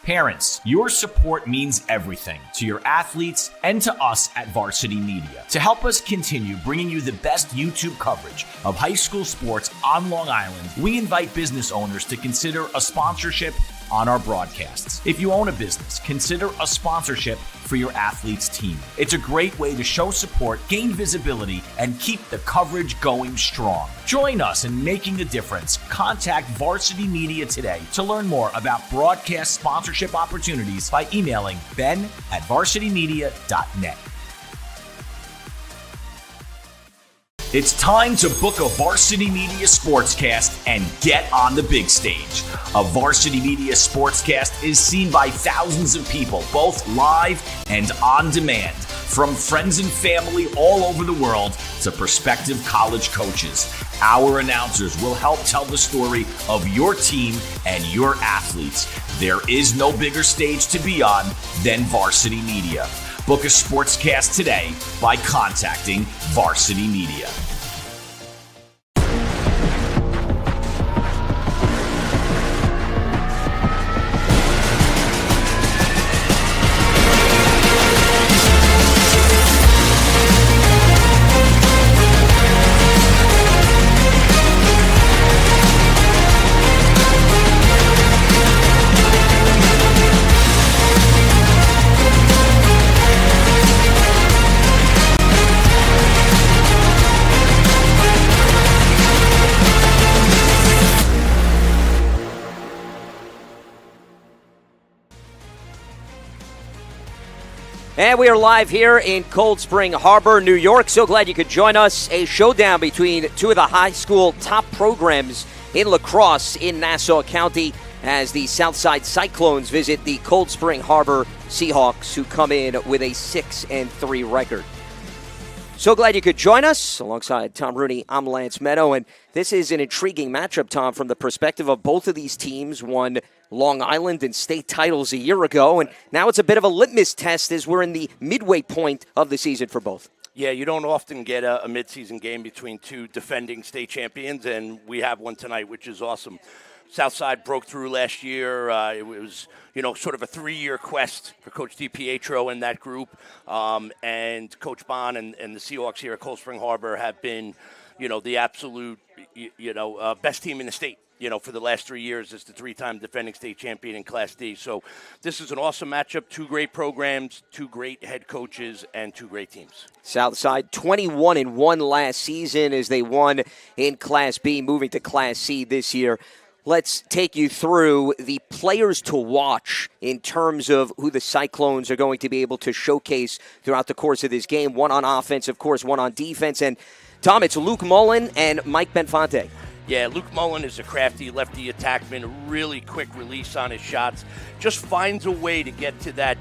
Parents, your support means everything to your athletes and to us at Varsity Media. To help us continue bringing you the best YouTube coverage of high school sports on Long Island, we invite business owners to consider a sponsorship on our broadcasts. If you own a business, consider a sponsorship for your athlete's team. It's a great way to show support, gain visibility, and keep the coverage going strong. Join us in making a difference. Contact Varsity Media today to learn more about broadcast sponsorship opportunities by emailing ben@varsitymedia.net. It's time to book a Varsity Media Sportscast and get on the big stage. A Varsity Media Sportscast is seen by thousands of people, both live and on demand, from friends and family all over the world to prospective college coaches. Our announcers will help tell the story of your team and your athletes. There is no bigger stage to be on than Varsity Media. Book a sportscast today by contacting Varsity Media. And we are live here in Cold Spring Harbor, New York. So glad you could join us. A showdown between two of the high school top programs in lacrosse in Nassau County as the Southside Cyclones visit the Cold Spring Harbor Seahawks, who come in with a 6-3 record. So glad you could join us. Alongside Tom Rooney, I'm Lance Meadow. And this is an intriguing matchup, Tom, from the perspective of both of these teams. Won Long Island and state titles a year ago, and now it's a bit of a litmus test as we're in the midway point of the season for both. Yeah, you don't often get a midseason game between two defending state champions, and we have one tonight, which is awesome. Southside broke through last year. It was, sort of a 3-year quest for Coach DiPietro and that group, and Coach Bond and the Seahawks here at Cold Spring Harbor have been, the absolute, best team in the state. For the last 3 years, it's the 3-time defending state champion in Class D. So this is an awesome matchup. Two great programs, two great head coaches, and two great teams. Southside 21-1 last season as they won in Class B, moving to Class C this year. Let's take you through the players to watch in terms of who the Cyclones are going to be able to showcase throughout the course of this game. One on offense, of course, one on defense. And, Tom, it's Luke Mullen and Mike Benfante. Yeah, Luke Mullen is a crafty lefty attackman, really quick release on his shots. Just finds a way to get to that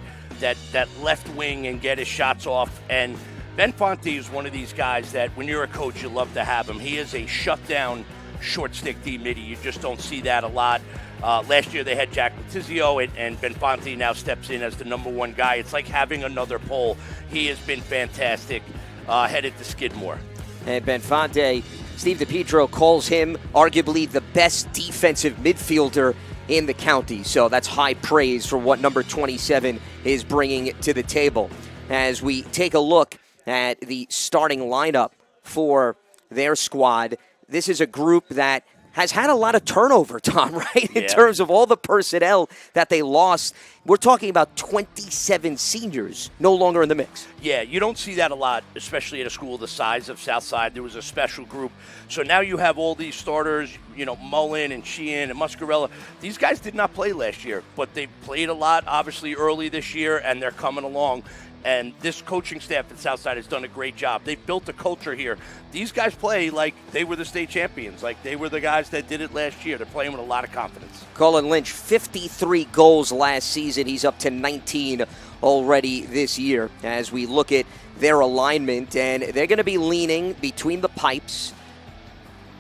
left wing and get his shots off. And Benfante is one of these guys that when you're a coach, you love to have him. He is a shutdown short stick D midi. You just don't see that a lot. Last year they had Jack Letizio, and Benfante now steps in as the number one guy. It's like having another pole. He has been fantastic, headed to Skidmore. And Benfante, Steve DiPietro calls him arguably the best defensive midfielder in the county. So that's high praise for what number 27 is bringing to the table. As we take a look at the starting lineup for their squad, this is a group that has had a lot of turnover, Tom, right? In terms of all the personnel that they lost. We're talking about 27 seniors no longer in the mix. Yeah, you don't see that a lot, especially at a school the size of Southside. There was a special group. So now you have all these starters, Mullen and Sheehan and Muscarella. These guys did not play last year, but they played a lot, obviously, early this year, and they're coming along. And this coaching staff at Southside has done a great job. They've built a culture here. These guys play like they were the state champions, like they were the guys that did it last year. They're playing with a lot of confidence. Colin Lynch, 53 goals last season. He's up to 19 already this year as we look at their alignment. And they're going to be leaning between the pipes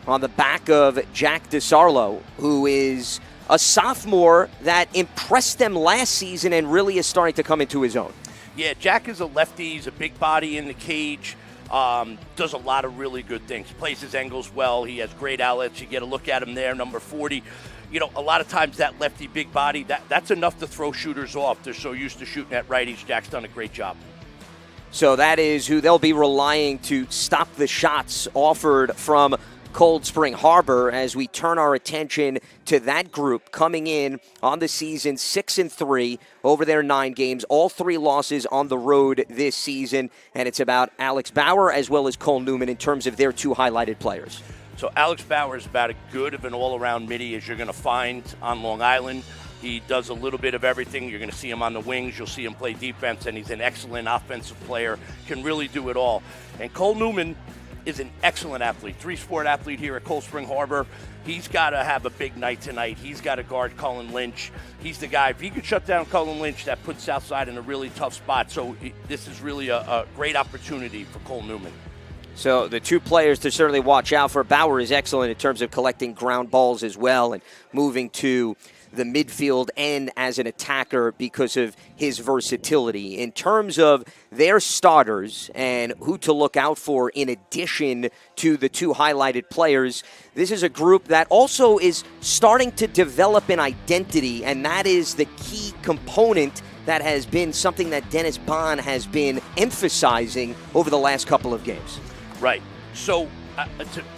on the back of Jack DeSarlo, who is a sophomore that impressed them last season and really is starting to come into his own. Yeah, Jack is a lefty. He's a big body in the cage. Does a lot of really good things. Plays his angles well. He has great outlets. You get a look at him there, number 40. a lot of times that lefty big body, that's enough to throw shooters off. They're so used to shooting at righties. Jack's done a great job. So that is who they'll be relying to stop the shots offered from Cold Spring Harbor as we turn our attention to that group coming in on the season 6-3 over their 9 games, all 3 losses on the road this season. And it's about Alex Bauer as well as Cole Newman in terms of their 2 highlighted players. So Alex Bauer is about as good of an all-around midi as you're going to find on Long Island. He does a little bit of everything. You're going to see him on the wings. You'll see him play defense, and he's an excellent offensive player, can really do it all. And Cole Newman is an excellent athlete, 3-sport athlete here at Cold Spring Harbor. He's got to have a big night tonight. He's got to guard Cullen Lynch. He's the guy. If he could shut down Cullen Lynch, that puts Southside in a really tough spot. So this is really a great opportunity for Cole Newman. So the 2 players to certainly watch out for. Bauer is excellent in terms of collecting ground balls as well and moving to the midfield and as an attacker because of his versatility. In terms of their starters and who to look out for in addition to the 2 highlighted players, this is a group that also is starting to develop an identity, and that is the key component that has been something that Dennis Bond has been emphasizing over the last couple of games. Right. So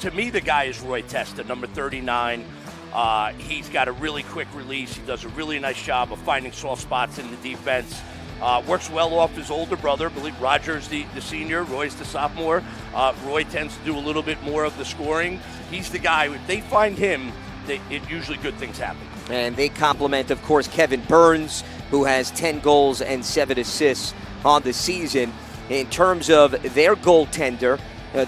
to me, the guy is Roy Testa, number 39. He's got a really quick release. He does a really nice job of finding soft spots in the defense. Works well off his older brother. I believe Roger's the senior, Roy's the sophomore. Roy tends to do a little bit more of the scoring. He's the guy. If they find him, usually good things happen. And they complement, of course, Kevin Burns, who has 10 goals and 7 assists on the season. In terms of their goaltender,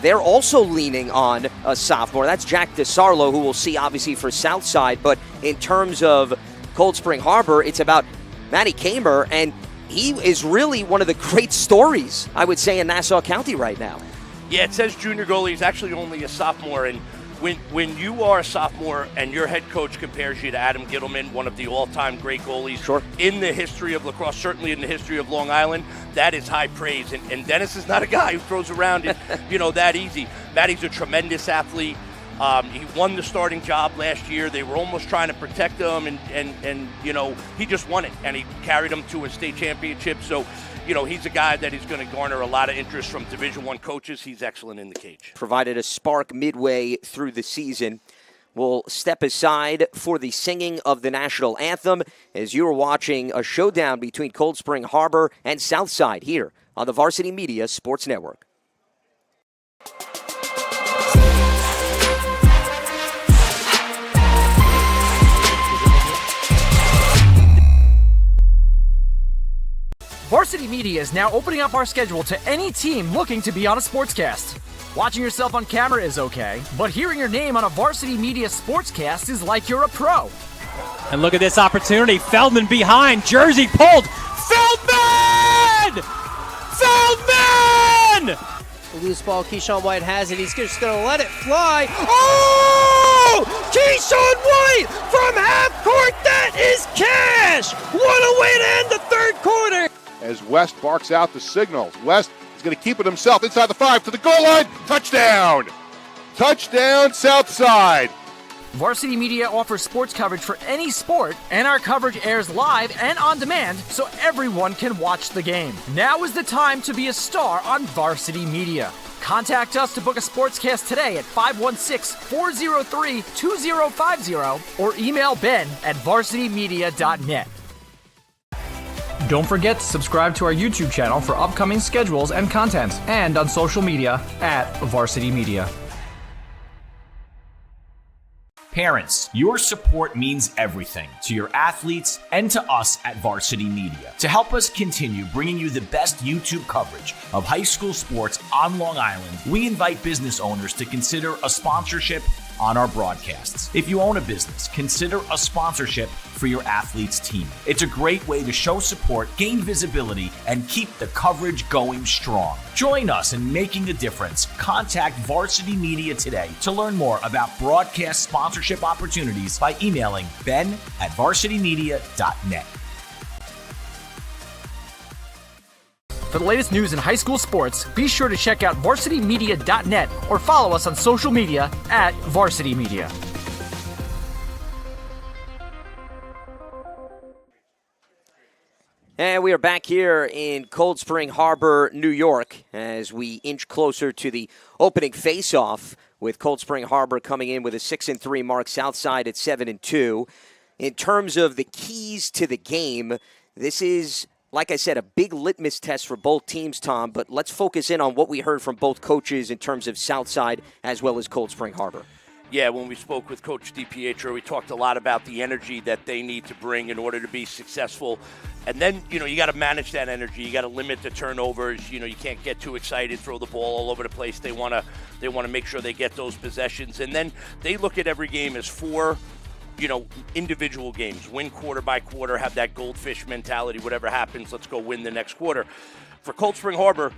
they're also leaning on a sophomore. That's Jack DeSarlo, who we'll see obviously for Southside. But in terms of Cold Spring Harbor, it's about Matty Kamer, and he is really one of the great stories, I would say, in Nassau County right now. Yeah, it says junior goalie. He's actually only a sophomore, and when you are a sophomore and your head coach compares you to Adam Gittleman, one of the all-time great goalies in the history of lacrosse, certainly in the history of Long Island, that is high praise. And Dennis is not a guy who throws around it, that easy. Matty's a tremendous athlete. He won the starting job last year. They were almost trying to protect him, and he just won it, and he carried them to a state championship. So, he's a guy that is going to garner a lot of interest from Division I coaches. He's excellent in the cage. Provided a spark midway through the season. We'll step aside for the singing of the national anthem as you are watching a showdown between Cold Spring Harbor and Southside here on the Varsity Media Sports Network. Varsity Media is now opening up our schedule to any team looking to be on a sportscast. Watching yourself on camera is okay, but hearing your name on a Varsity Media Sportscast is like you're a pro. And look at this opportunity. Feldman behind. Jersey pulled. Feldman! Feldman! The loose ball, Keyshawn White has it. He's just going to let it fly. Oh! Keyshawn White from half court. That is cash! What a way to end the third quarter! As West barks out the signals. West is going to keep it himself inside the 5 to the goal line. Touchdown! Touchdown, Southside! Varsity Media offers sports coverage for any sport, and our coverage airs live and on demand so everyone can watch the game. Now is the time to be a star on Varsity Media. Contact us to book a sportscast today at 516-403-2050 or email ben@varsitymedia.net. Don't forget to subscribe to our YouTube channel for upcoming schedules and content, and on social media @Varsity Media. Parents, your support means everything to your athletes and to us at Varsity Media. To help us continue bringing you the best YouTube coverage of high school sports on Long Island, we invite business owners to consider a sponsorship on our broadcasts. If you own a business, consider a sponsorship for your athlete's team. It's a great way to show support, gain visibility, and keep the coverage going strong. Join us in making a difference. Contact Varsity Media today to learn more about broadcast sponsorship opportunities by emailing ben@varsitymedia.net. For the latest news in high school sports, be sure to check out varsitymedia.net or follow us on social media @Varsity Media. And we are back here in Cold Spring Harbor, New York, as we inch closer to the opening face-off, with Cold Spring Harbor coming in with a 6-3 mark, Southside at 7-2. In terms of the keys to the game, this is, like I said, a big litmus test for both teams, Tom, but let's focus in on what we heard from both coaches in terms of Southside as well as Cold Spring Harbor. Yeah, when we spoke with Coach DiPietro, we talked a lot about the energy that they need to bring in order to be successful. And then, you got to manage that energy. You got to limit the turnovers. You can't get too excited, throw the ball all over the place. They want to make sure they get those possessions. And then they look at every game as 4 individual games. Win quarter by quarter, have that goldfish mentality. Whatever happens, let's go win the next quarter. For Cold Spring Harbor,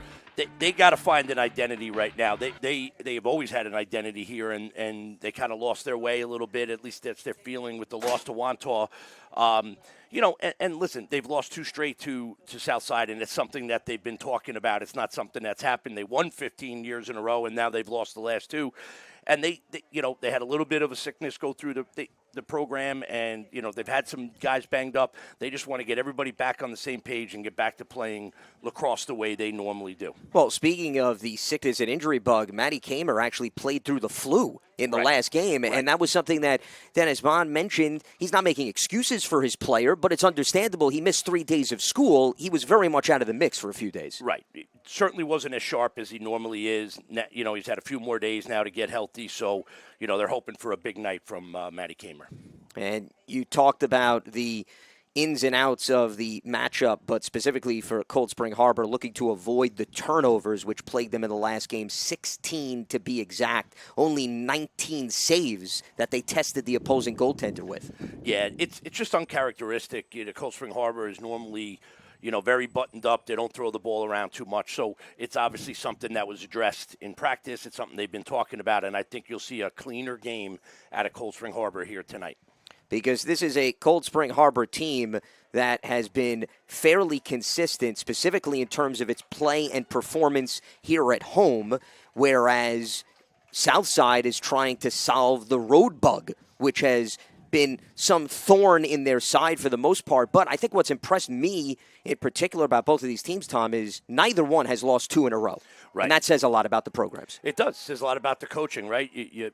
they got to find an identity right now. They've always had an identity here, and they kind of lost their way a little bit. At least that's their feeling with the loss to Wantagh. And listen, they've lost 2 straight to Southside, and it's something that they've been talking about. It's not something that's happened. They won 15 years in a row, and now they've lost the last 2. And they had a little bit of a sickness go through the program, and they've had some guys banged up. They just want to get everybody back on the same page and get back to playing lacrosse the way they normally do. Well, speaking of the sickness and injury bug, Matty Kamer actually played through the flu in the last game, and that was something that Dennis Bond mentioned. He's not making excuses for his player, but it's understandable. He missed 3 days of school. He was very much out of the mix for a few days. Right. It certainly wasn't as sharp as he normally is. He's had a few more days now to get healthy, so they're hoping for a big night from Matty Kamer. And you talked about the ins and outs of the matchup, but specifically for Cold Spring Harbor, looking to avoid the turnovers, which plagued them in the last game, 16 to be exact, only 19 saves that they tested the opposing goaltender with. Yeah, it's just uncharacteristic. Cold Spring Harbor is normally very buttoned up. They don't throw the ball around too much. So it's obviously something that was addressed in practice. It's something they've been talking about, and I think you'll see a cleaner game out of Cold Spring Harbor here tonight. Because this is a Cold Spring Harbor team that has been fairly consistent, specifically in terms of its play and performance here at home, whereas Southside is trying to solve the road bug, which has been some thorn in their side for the most part. But I think what's impressed me in particular about both of these teams, Tom, is neither one has lost 2 in a row. Right. And that says a lot about the programs. It does. It says a lot about the coaching, right? You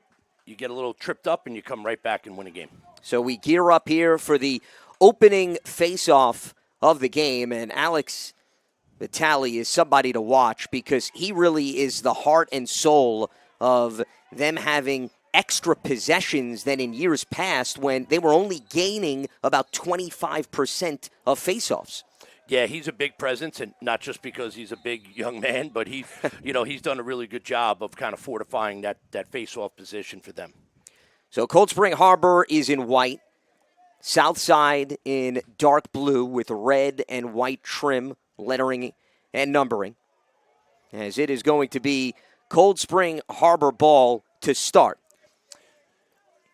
get a little tripped up and you come right back and win a game. So we gear up here for the opening face-off of the game, and Alex Vitale is somebody to watch because he really is the heart and soul of them having extra possessions than in years past when they were only gaining about 25% of face-offs. Yeah, he's a big presence, and not just because he's a big young man, but he's done a really good job of kind of fortifying that face-off position for them. So Cold Spring Harbor is in white, Southside in dark blue with red and white trim, lettering and numbering, as it is going to be Cold Spring Harbor ball to start.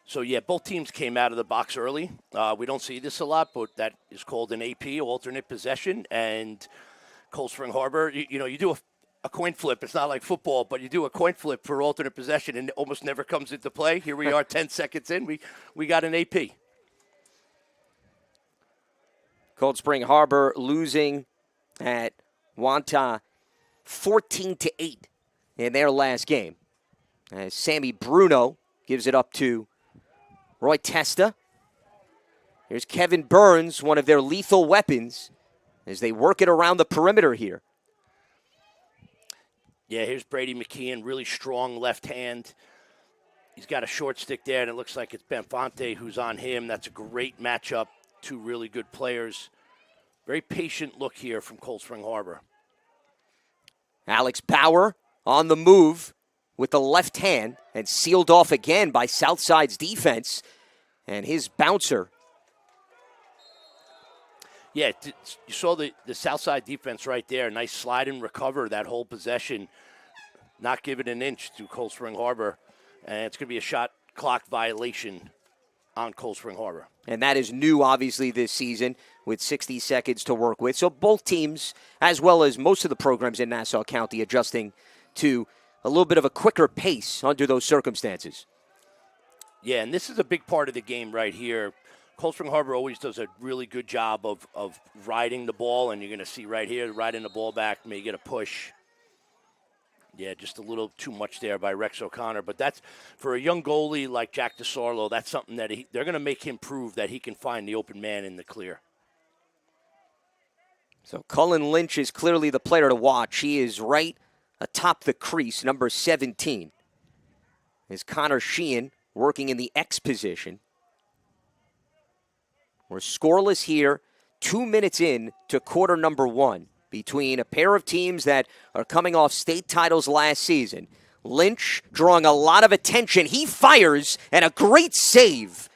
So, yeah, both teams came out of the box early. We don't see this a lot, but that is called an AP, alternate possession. And Cold Spring Harbor, you do a coin flip. It's not like football, but you do a coin flip for alternate possession, and it almost never comes into play. Here we are 10 seconds in. We got an AP. Cold Spring Harbor losing at Wantagh 14-8 in their last game. As Sammy Bruno gives it up to Roy Testa. Here's Kevin Burns, one of their lethal weapons, as they work it around the perimeter here. Yeah, here's Brady McKeon, really strong left hand. He's got a short stick there, and it looks like it's Benfonte who's on him. That's a great matchup. 2 really good players. Very patient look here from Cold Spring Harbor. Alex Bauer on the move with the left hand and sealed off again by Southside's defense. And his bouncer. Yeah, you saw the Southside defense right there. Nice slide and recover that whole possession. Not give it an inch to Cold Spring Harbor. And it's going to be a shot clock violation on Cold Spring Harbor. And that is new, obviously, this season with 60 seconds to work with. So both teams, as well as most of the programs in Nassau County, adjusting to a little bit of a quicker pace under those circumstances. Yeah, and this is a big part of the game right here. Cold Spring Harbor always does a really good job of riding the ball, and you're going to see right here, riding the ball back, may get a push. Yeah, just a little too much there by Rex O'Connor. But that's, for a young goalie like Jack DeSarlo, that's something that they're going to make him prove that he can find the open man in the clear. So Cullen Lynch is clearly the player to watch. He is right atop the crease, number 17. Is Connor Sheehan working in the X position. We're scoreless here, 2 minutes in to quarter number 1 between a pair of teams that are coming off state titles last season. Lynch drawing a lot of attention. He fires, and a great save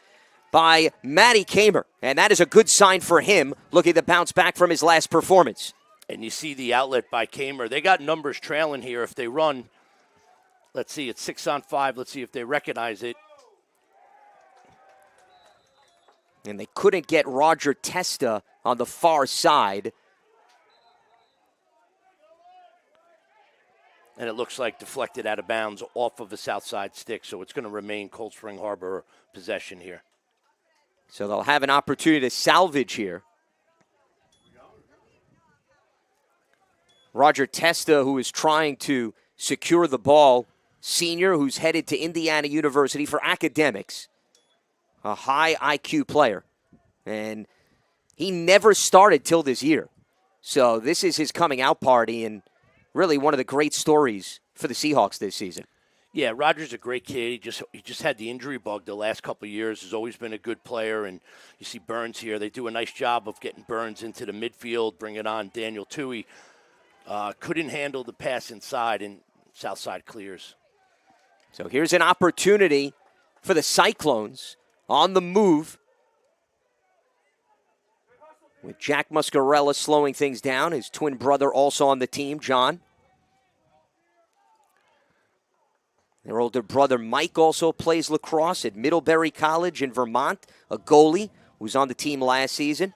by Matty Kamer. And that is a good sign for him, looking to bounce back from his last performance. And you see the outlet by Kamer. They got numbers trailing here. If they run, let's see, it's 6-on-5. Let's see if they recognize it. And they couldn't get Roger Testa on the far side. And it looks like deflected out of bounds off of the south side stick, so it's going to remain Cold Spring Harbor possession here. So they'll have an opportunity to salvage here. Roger Testa, who is trying to secure the ball, senior who's headed to Indiana University for academics, a high IQ player. And he never started till this year. So this is his coming out party, and really one of the great stories for the Seahawks this season. Yeah, Roger's a great kid. He just had the injury bug the last couple of years. Has always been a good player, and you see Burns here. They do a nice job of getting Burns into the midfield, bringing on Daniel Toohey. Couldn't handle the pass inside, and Southside clears. So here's an opportunity for the Cyclones on the move, with Jack Muscarella slowing things down. His twin brother also on the team, John. Their older brother, Mike, also plays lacrosse at Middlebury College in Vermont, a goalie who's on the team last season.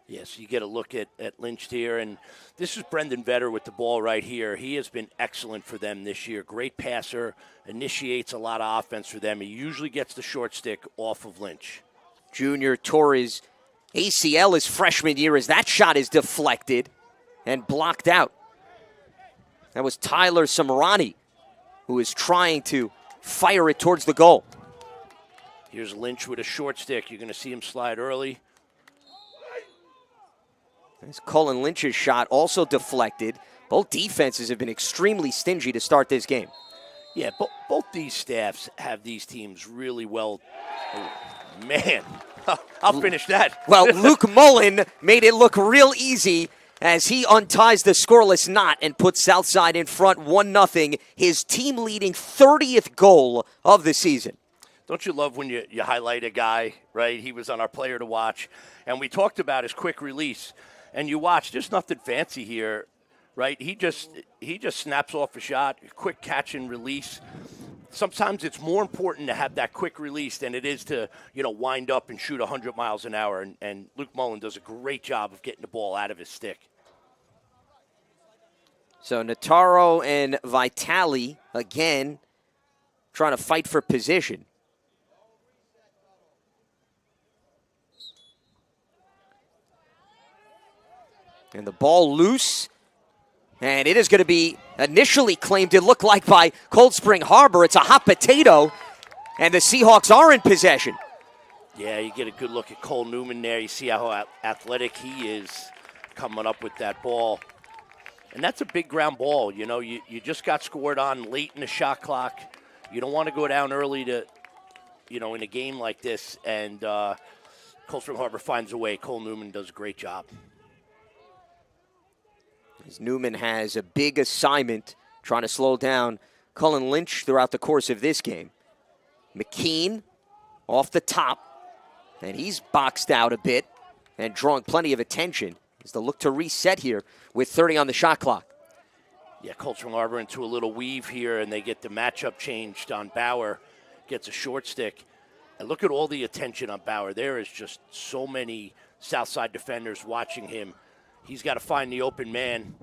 Yes, you get a look at Lynch here, and this is Brendan Vetter with the ball right here. He has been excellent for them this year. Great passer, initiates a lot of offense for them. He usually gets the short stick off of Lynch. Junior tore his ACL his freshman year as that shot is deflected and blocked out. That was Tyler Samarani, who is trying to fire it towards the goal. Here's Lynch with a short stick. You're going to see him slide early. There's Cullen Lynch's shot, also deflected. Both defenses have been extremely stingy to start this game. Yeah, both these staffs have these teams really well. Oh, man, I'll finish that. Well, Luke Mullen made it look real easy as he unties the scoreless knot and puts Southside in front 1-0, his team-leading 30th goal of the season. Don't you love when you highlight a guy, right? He was on our player to watch, and we talked about his quick release. And you watch, there's nothing fancy here, right? He just snaps off a shot, quick catch and release. Sometimes it's more important to have that quick release than it is to, wind up and shoot 100 miles an hour. And Luke Mullen does a great job of getting the ball out of his stick. So Notaro and Vitale, again, trying to fight for position. And the ball loose. And it is going to be initially claimed, it looked like, by Cold Spring Harbor. It's a hot potato, and the Seahawks are in possession. Yeah, you get a good look at Cole Newman there. You see how athletic he is coming up with that ball. And that's a big ground ball. You just got scored on late in the shot clock. You don't want to go down early to, in a game like this. And Cold Spring Harbor finds a way. Cole Newman does a great job. As Newman has a big assignment trying to slow down Cullen Lynch throughout the course of this game. McKean off the top, and he's boxed out a bit and drawing plenty of attention as they look to reset here with 30 on the shot clock. Yeah, Cold Spring Harbor into a little weave here, and they get the matchup changed on Bauer. Gets a short stick. And look at all the attention on Bauer. There is just so many Southside defenders watching him. He's got to find the open man.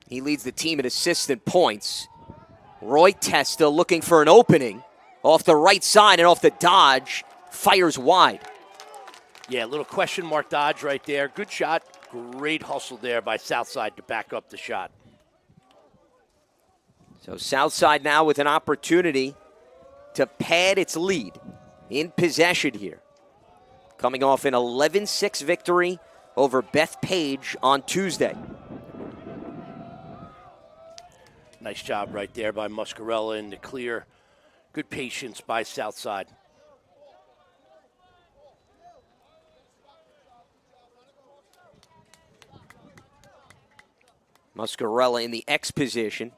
He leads the team in assists and points. Roy Testa looking for an opening off the right side and off the dodge. fires wide. Yeah, a little question mark dodge right there. Good shot. Great hustle there by Southside to back up the shot. So Southside now with an opportunity to pad its lead in possession here. Coming off an 11-6 victory over Bethpage on Tuesday. Nice job right there by Muscarella in the clear. Good patience by Southside. Muscarella in the X position.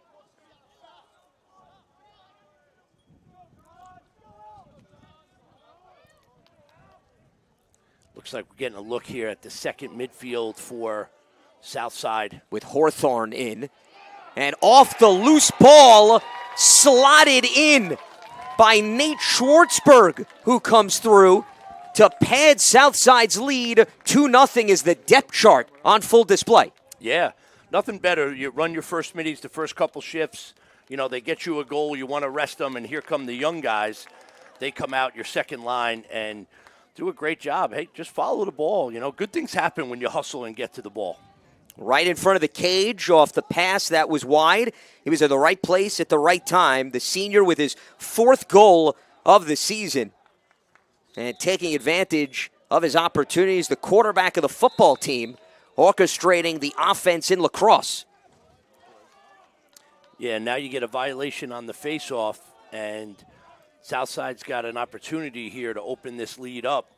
Looks like we're getting a look here at the second midfield for Southside. With Hawthorne in. And off the loose ball, slotted in by Nate Schwartzberg, who comes through to pad Southside's lead. 2-0 is the depth chart on full display. Yeah, nothing better. You run your first middies, the first couple shifts. You know, they get you a goal, you want to rest them, and here come the young guys. They come out, your second line, and do a great job. Hey, just follow the ball. You know, good things happen when you hustle and get to the ball. Right in front of the cage off the pass that was wide. He was at the right place at the right time. The senior with his 4th goal of the season. And taking advantage of his opportunities, the quarterback of the football team orchestrating the offense in Lacrosse. Yeah, now you get a violation on the faceoff, and Southside's got an opportunity here to open this lead up.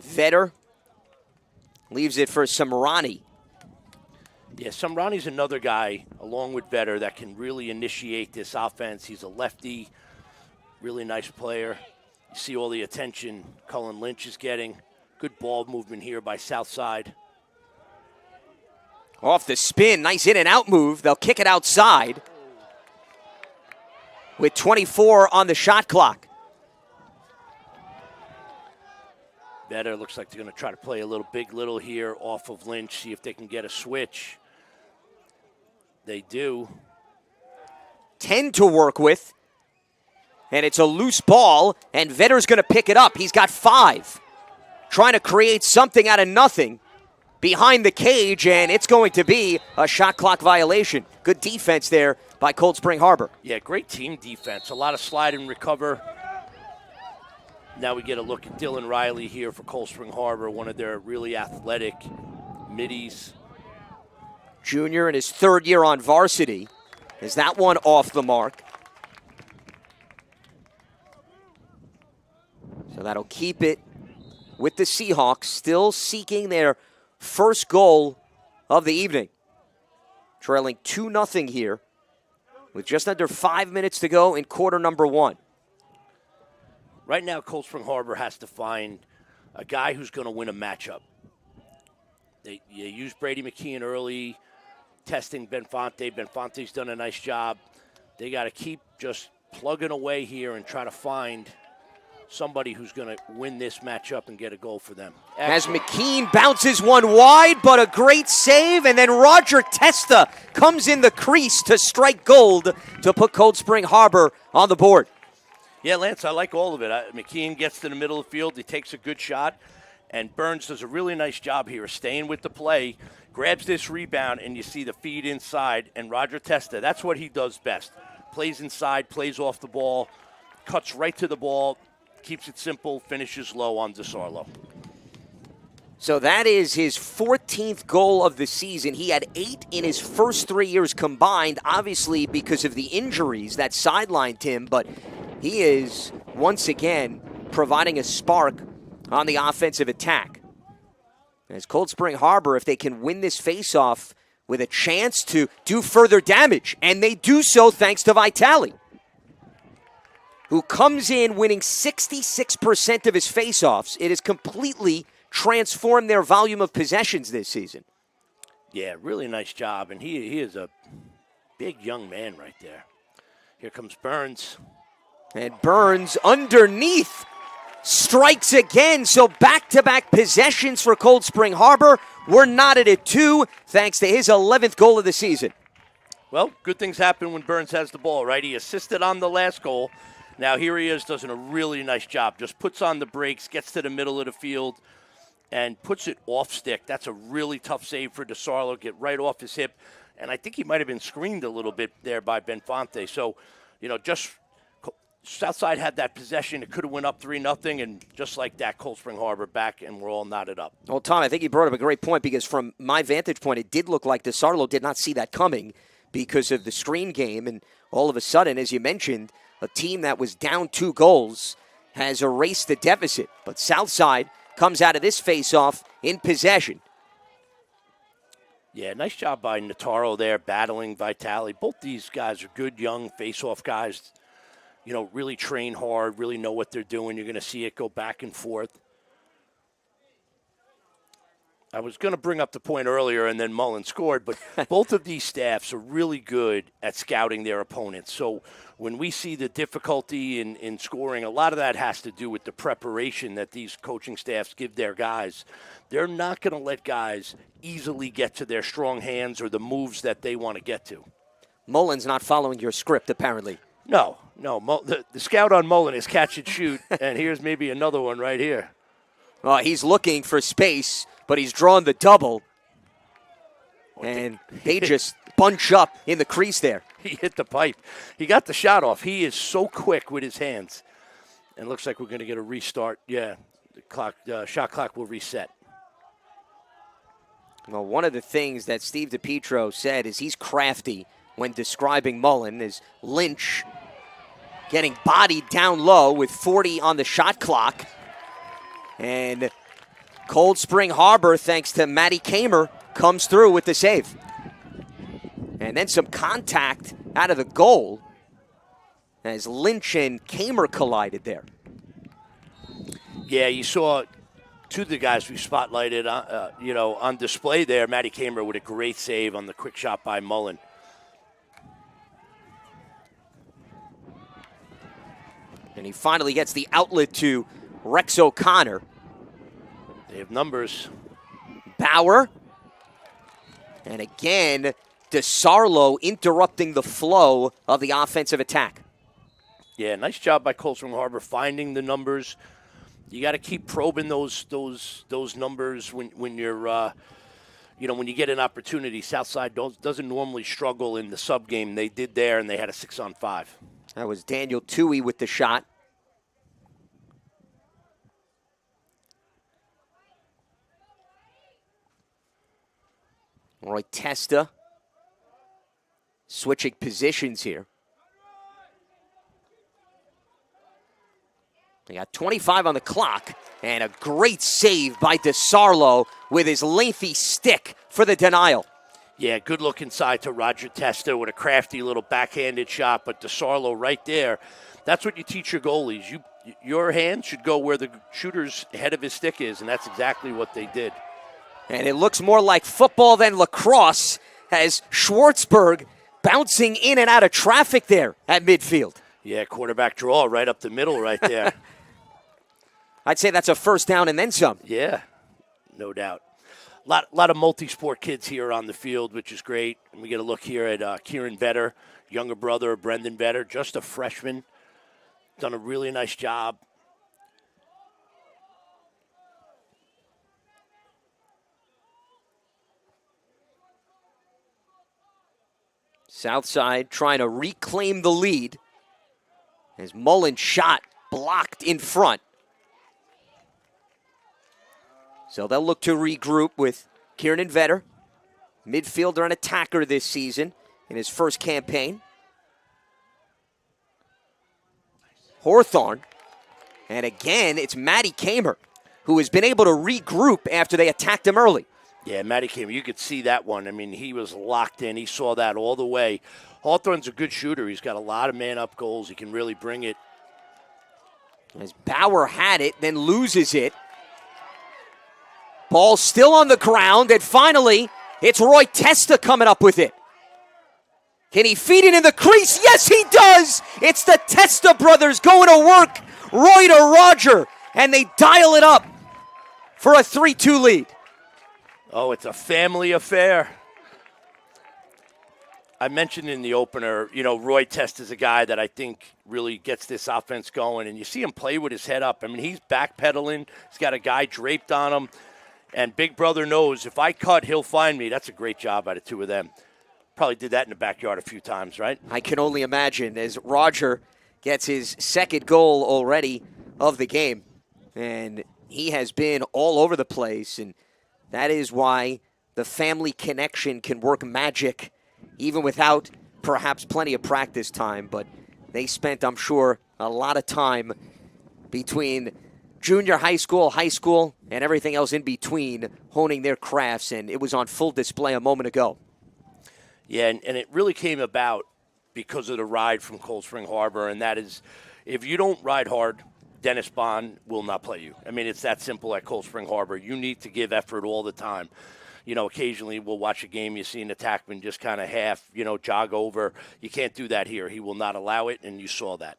Vetter leaves it for Samrani. Yeah, Samrani's another guy, along with Vetter, that can really initiate this offense. He's a lefty, really nice player. You see all the attention Cullen Lynch is getting. Good ball movement here by Southside. Off the spin, nice in and out move. They'll kick it outside with 24 on the shot clock. Vetter looks like they're going to try to play a little big little here off of Lynch, see if they can get a switch. They do. 10 to work with. And it's a loose ball, and Vetter's going to pick it up. He's got 5. Trying to create something out of nothing behind the cage, and it's going to be a shot clock violation. Good defense there by Cold Spring Harbor. Yeah, great team defense. A lot of slide and recover. Now we get a look at Dylan Riley here for Cold Spring Harbor, one of their really athletic middies. Junior in his 3rd year on varsity. Is that one off the mark? So that'll keep it with the Seahawks, still seeking their first goal of the evening. Trailing 2-0 here with just under 5 minutes to go in quarter number 1. Right now, Cold Spring Harbor has to find a guy who's going to win a matchup. They use Brady McKeon early, testing Benfonte. Benfonte's done a nice job. They got to keep just plugging away here and try to find somebody who's going to win this matchup and get a goal for them. As McKean bounces one wide, but a great save, and then Roger Testa comes in the crease to strike gold to put Cold Spring Harbor on the board. Yeah, Lance, I like all of it. McKean gets to the middle of the field. He takes a good shot, and Burns does a really nice job here staying with the play, grabs this rebound, and you see the feed inside, and Roger Testa, that's what he does best. Plays inside, plays off the ball, cuts right to the ball, keeps it simple, finishes low on DeSarlo. So that is his 14th goal of the season. He had 8 in his first 3 years combined, obviously because of the injuries that sidelined him, but he is, once again, providing a spark on the offensive attack. As Cold Spring Harbor, if they can win this faceoff with a chance to do further damage, and they do so thanks to Vitale, who comes in winning 66% of his faceoffs. It has completely transformed their volume of possessions this season. Yeah, really nice job, and he is a big young man right there. Here comes Burns. And Burns underneath strikes again. So back-to-back possessions for Cold Spring Harbor. We're knotted at 2 thanks to his 11th goal of the season. Well, good things happen when Burns has the ball, right? He assisted on the last goal. Now here he is, doing a really nice job. Just puts on the brakes, gets to the middle of the field, and puts it off stick. That's a really tough save for DeSarlo. Get right off his hip. And I think he might have been screened a little bit there by Benfonte. So, just Southside had that possession. It could have went up 3-0, and just like that, Cold Spring Harbor back, and we're all knotted up. Well, Tom, I think you brought up a great point because from my vantage point, it did look like DeSarlo did not see that coming because of the screen game. And all of a sudden, as you mentioned, a team that was down 2 goals has erased the deficit. But Southside comes out of this face-off in possession. Yeah, nice job by Nataro there, battling Vitale. Both these guys are good, young face-off guys. Really train hard, really know what they're doing. You're going to see it go back and forth. I was going to bring up the point earlier, and then Mullen scored, but both of these staffs are really good at scouting their opponents. So when we see the difficulty in scoring, a lot of that has to do with the preparation that these coaching staffs give their guys. They're not going to let guys easily get to their strong hands or the moves that they want to get to. Mullen's not following your script, apparently. No. The scout on Mullen is catch and shoot, and here's maybe another one right here. He's looking for space, but he's drawn the double. And they just bunch up in the crease there. He hit the pipe. He got the shot off. He is so quick with his hands. And it looks like we're going to get a restart. Yeah, the shot clock will reset. Well, one of the things that Steve DiPietro said is he's crafty when describing Mullen, is Lynch getting bodied down low with 40 on the shot clock. And Cold Spring Harbor, thanks to Matty Kamer, comes through with the save. And then some contact out of the goal as Lynch and Kamer collided there. Yeah, you saw two of the guys we spotlighted, on display there. Matty Kamer with a great save on the quick shot by Mullen. And he finally gets the outlet to Rex O'Connor. They have numbers. Bauer. And again, DeSarlo interrupting the flow of the offensive attack. Yeah, nice job by Cold Spring Harbor finding the numbers. You got to keep probing those numbers when you're, when you get an opportunity. Southside doesn't normally struggle in the sub game. They did there, and they had a 6-on-5. That was Daniel Toohey with the shot. Roy Testa switching positions here. They got 25 on the clock, and a great save by DeSarlo with his lengthy stick for the denial. Yeah, good look inside to Roger Testa with a crafty little backhanded shot, but DeSarlo right there. That's what you teach your goalies. Your hand should go where the shooter's head of his stick is, and that's exactly what they did. And it looks more like football than lacrosse as Schwartzberg bouncing in and out of traffic there at midfield. Yeah, quarterback draw right up the middle right there. I'd say that's a first down and then some. Yeah, no doubt. A lot of multi-sport kids here on the field, which is great. And we get a look here at Kieran Vetter, younger brother of Brendan Vetter, just a freshman. Done a really nice job. Southside trying to reclaim the lead as Mullen shot blocked in front. So they'll look to regroup with Kieran Vetter, midfielder and attacker this season in his first campaign. Hawthorne. And again, it's Matty Kamer, who has been able to regroup after they attacked him early. Yeah, Matty Kamer, you could see that one. I mean, he was locked in. He saw that all the way. Hawthorne's a good shooter. He's got a lot of man-up goals. He can really bring it. As Bauer had it, then loses it. Ball still on the ground, and finally, it's Roy Testa coming up with it. Can he feed it in the crease? Yes, he does! It's the Testa brothers going to work. Roy to Roger, and they dial it up for a 3-2 lead. Oh, it's a family affair. I mentioned in the opener, Roy Test is a guy that I think really gets this offense going, and you see him play with his head up. I mean, he's backpedaling. He's got a guy draped on him, and Big Brother knows if I cut, he'll find me. That's a great job out of two of them. Probably did that in the backyard a few times, right? I can only imagine as Roger gets his second goal already of the game, and he has been all over the place, and that is why the family connection can work magic even without perhaps plenty of practice time. But they spent, I'm sure, a lot of time between junior high school, and everything else in between honing their crafts, and it was on full display a moment ago. Yeah, and it really came about because of the ride from Cold Spring Harbor, and that is if you don't ride hard, Dennis Bond will not play you. I mean, it's that simple at Cold Spring Harbor. You need to give effort all the time. Occasionally we'll watch a game, you see an attackman just kind of half, jog over. You can't do that here. He will not allow it, and you saw that.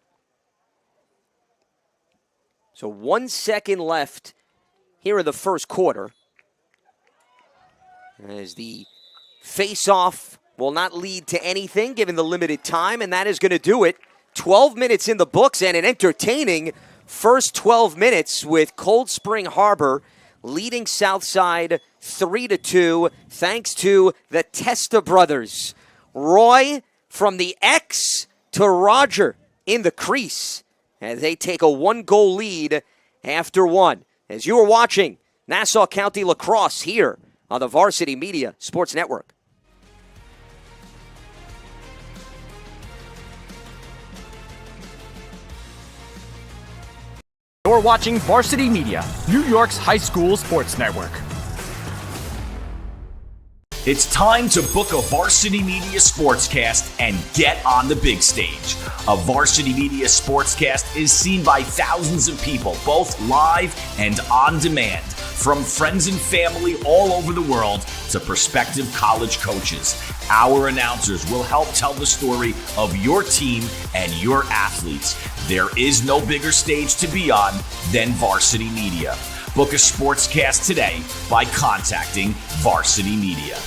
So 1 second left here in the first quarter, as the face-off will not lead to anything given the limited time, and that is going to do it. 12 minutes in the books, and an entertaining first 12 minutes with Cold Spring Harbor leading Southside 3-2 thanks to the Testa brothers. Roy from the X to Roger in the crease as they take a 1-goal lead after one. As you are watching Nassau County Lacrosse here on the Varsity Media Sports Network. You're watching Varsity Media, New York's high school sports network. It's time to book a Varsity Media Sportscast and get on the big stage. A Varsity Media Sportscast is seen by thousands of people, both live and on demand, from friends and family all over the world to prospective college coaches. Our announcers will help tell the story of your team and your athletes. There is no bigger stage to be on than Varsity Media. Book a sportscast today by contacting Varsity Media.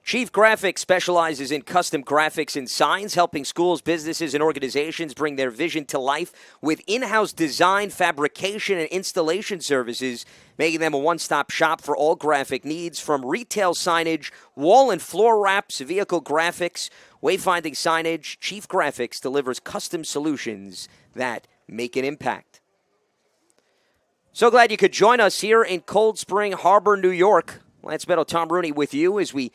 Chief Graphics specializes in custom graphics and signs, helping schools, businesses, and organizations bring their vision to life with in-house design, fabrication, and installation services, making them a one-stop shop for all graphic needs, from retail signage, wall and floor wraps, vehicle graphics, wayfinding signage. Chief Graphics delivers custom solutions that make an impact. So glad you could join us here in Cold Spring Harbor, New York. Lance Meadow, Tom Rooney with you as we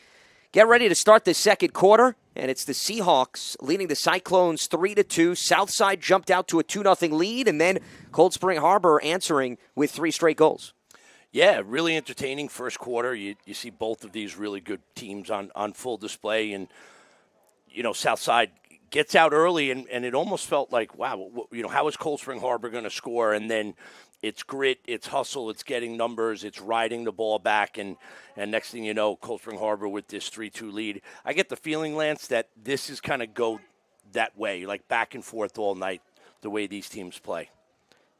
get ready to start the second quarter, and it's the Seahawks leading the Cyclones 3-2. Southside jumped out to a 2-0 lead, and then Cold Spring Harbor answering with 3 straight goals. Yeah, really entertaining first quarter. You see both of these really good teams on full display, and, Southside gets out early, and it almost felt like, wow, how is Cold Spring Harbor going to score? And then it's grit, it's hustle, it's getting numbers, it's riding the ball back, and next thing you know, Cold Spring Harbor with this 3-2 lead. I get the feeling, Lance, that this is kind of go that way, like back and forth all night, the way these teams play.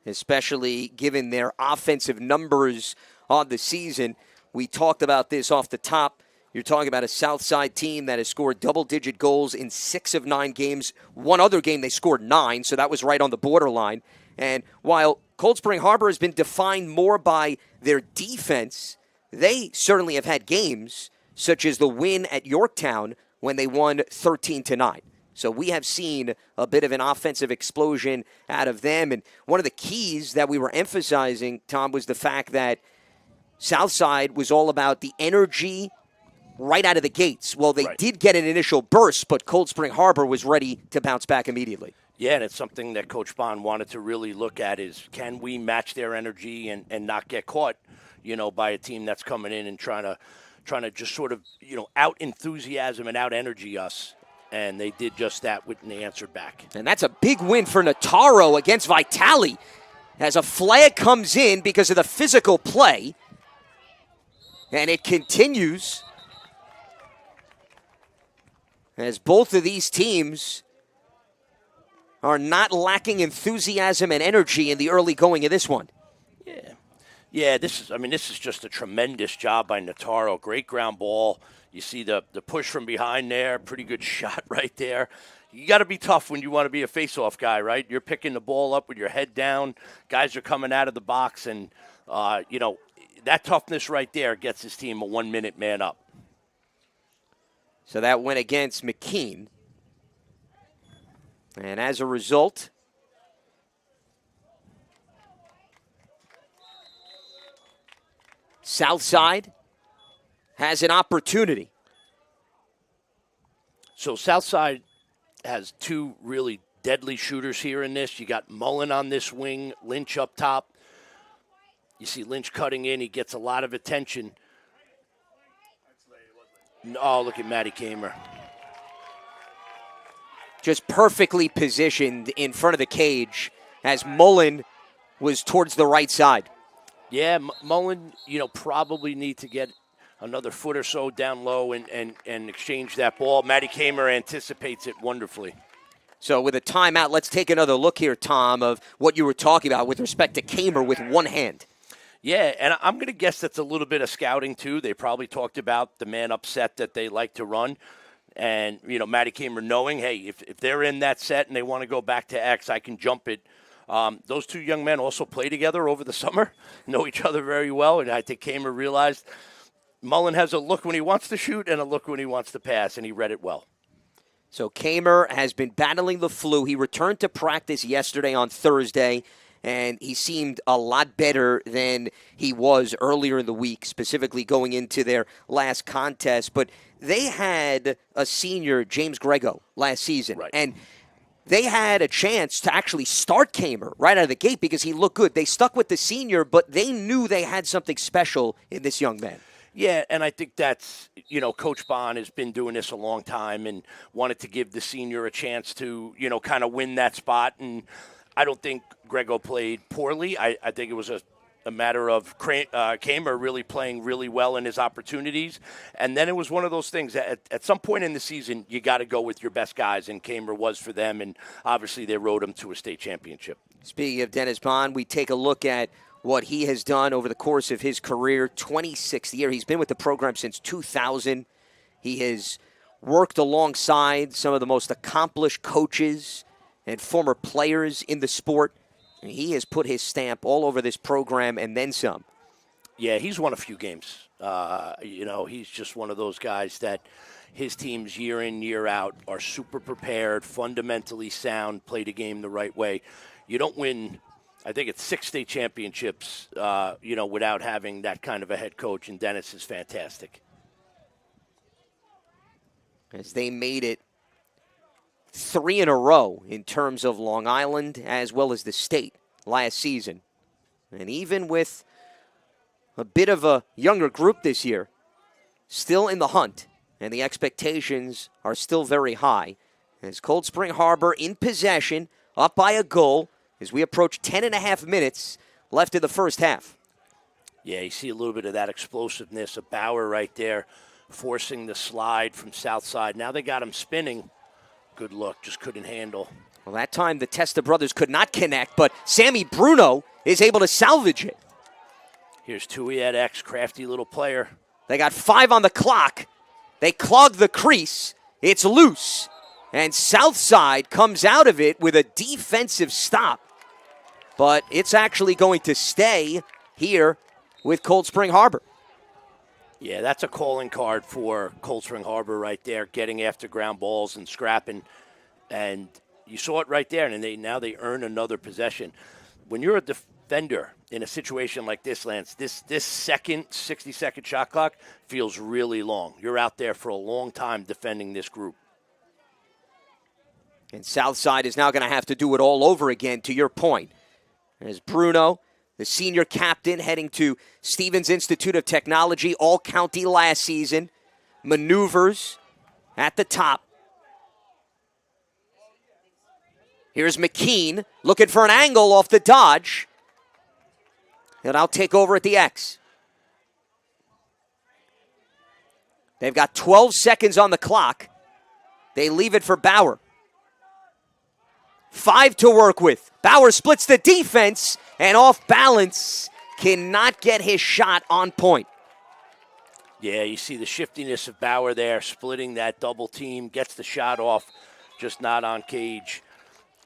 Especially given their offensive numbers on the season. We talked about this off the top. You're talking about a Southside team that has scored double-digit goals in 6 of 9 games. One other game they scored 9, so that was right on the borderline. And while Cold Spring Harbor has been defined more by their defense, they certainly have had games such as the win at Yorktown when they won 13-9. So we have seen a bit of an offensive explosion out of them. And one of the keys that we were emphasizing, Tom, was the fact that Southside was all about the energy right out of the gates. Well, they did get an initial burst, but Cold Spring Harbor was ready to bounce back immediately. Yeah, and it's something that Coach Bond wanted to really look at is, can we match their energy and not get caught, by a team that's coming in and trying to just sort of, out enthusiasm and out energy us. And they did just that when they answered back. And that's a big win for Notaro against Vitali as a flag comes in because of the physical play. And it continues as both of these teams are not lacking enthusiasm and energy in the early going of this one. Yeah. Yeah, this is just a tremendous job by Notaro. Great ground ball. You see the push from behind there. Pretty good shot right there. You got to be tough when you want to be a face-off guy, right? You're picking the ball up with your head down. Guys are coming out of the box, and, that toughness right there gets his team a 1-minute man up. So that went against McKean. And as a result, Southside has an opportunity. So Southside has two really deadly shooters here in this. You got Mullen on this wing, Lynch up top. You see Lynch cutting in. He gets a lot of attention. Oh, look at Matty Kamer. Just perfectly positioned in front of the cage as Mullen was towards the right side. Yeah, Mullen, probably need to get another foot or so down low and exchange that ball. Matty Kamer anticipates it wonderfully. So with a timeout, let's take another look here, Tom, of what you were talking about with respect to Kamer with one hand. Yeah, and I'm going to guess that's a little bit of scouting, too. They probably talked about the man up set that they like to run. And, Matty Kamer knowing, hey, if they're in that set and they want to go back to X, I can jump it. Those two young men also play together over the summer, know each other very well. And I think Kamer realized Mullen has a look when he wants to shoot and a look when he wants to pass, and he read it well. So Kamer has been battling the flu. He returned to practice yesterday on Thursday, and he seemed a lot better than he was earlier in the week, specifically going into their last contest. But they had a senior, James Grego, last season. Right. And they had a chance to actually start Kamer right out of the gate because he looked good. They stuck with the senior, but they knew they had something special in this young man. Yeah, and I think that's, Coach Bond has been doing this a long time and wanted to give the senior a chance to, kind of win that spot. And I don't think Grego played poorly. I think it was a matter of Kamer really playing really well in his opportunities. And then it was one of those things that at some point in the season, you got to go with your best guys, and Kamer was for them. And obviously they rode him to a state championship. Speaking of Dennis Bond, we take a look at what he has done over the course of his career, 26th year. He's been with the program since 2000. He has worked alongside some of the most accomplished coaches and former players in the sport. And he has put his stamp all over this program and then some. Yeah, he's won a few games. He's just one of those guys that his teams year in, year out are super prepared, fundamentally sound, play the game the right way. You don't win, I think it's 6 state championships, without having that kind of a head coach, and Dennis is fantastic. As they made it 3 in a row in terms of Long Island as well as the state last season. And even with a bit of a younger group this year, still in the hunt, and the expectations are still very high. As Cold Spring Harbor in possession, up by a goal, as we approach 10.5 minutes left in the first half. Yeah, you see a little bit of that explosiveness of Bauer right there, forcing the slide from Southside. Now they got him spinning. Good look, just couldn't handle. Well, that time the Testa brothers could not connect, but Sammy Bruno is able to salvage it. Here's Tui at X, crafty little player. They got 5 on the clock. They clog the crease. It's loose. And Southside comes out of it with a defensive stop. But it's actually going to stay here with Cold Spring Harbor. Yeah, that's a calling card for Cold Spring Harbor right there, getting after ground balls and scrapping. And you saw it right there, and now they earn another possession. When you're a defender in a situation like this, Lance, this second 60-second shot clock feels really long. You're out there for a long time defending this group. And Southside is now going to have to do it all over again, to your point. As Bruno, the senior captain, heading to Stevens Institute of Technology, all-county last season, maneuvers at the top. Here's McKean looking for an angle off the dodge. And I'll take over at the X. They've got 12 seconds on the clock. They leave it for Bauer. 5 to work with. Bauer splits the defense, and off balance cannot get his shot on point. Yeah, you see the shiftiness of Bauer there, splitting that double team, gets the shot off, just not on cage.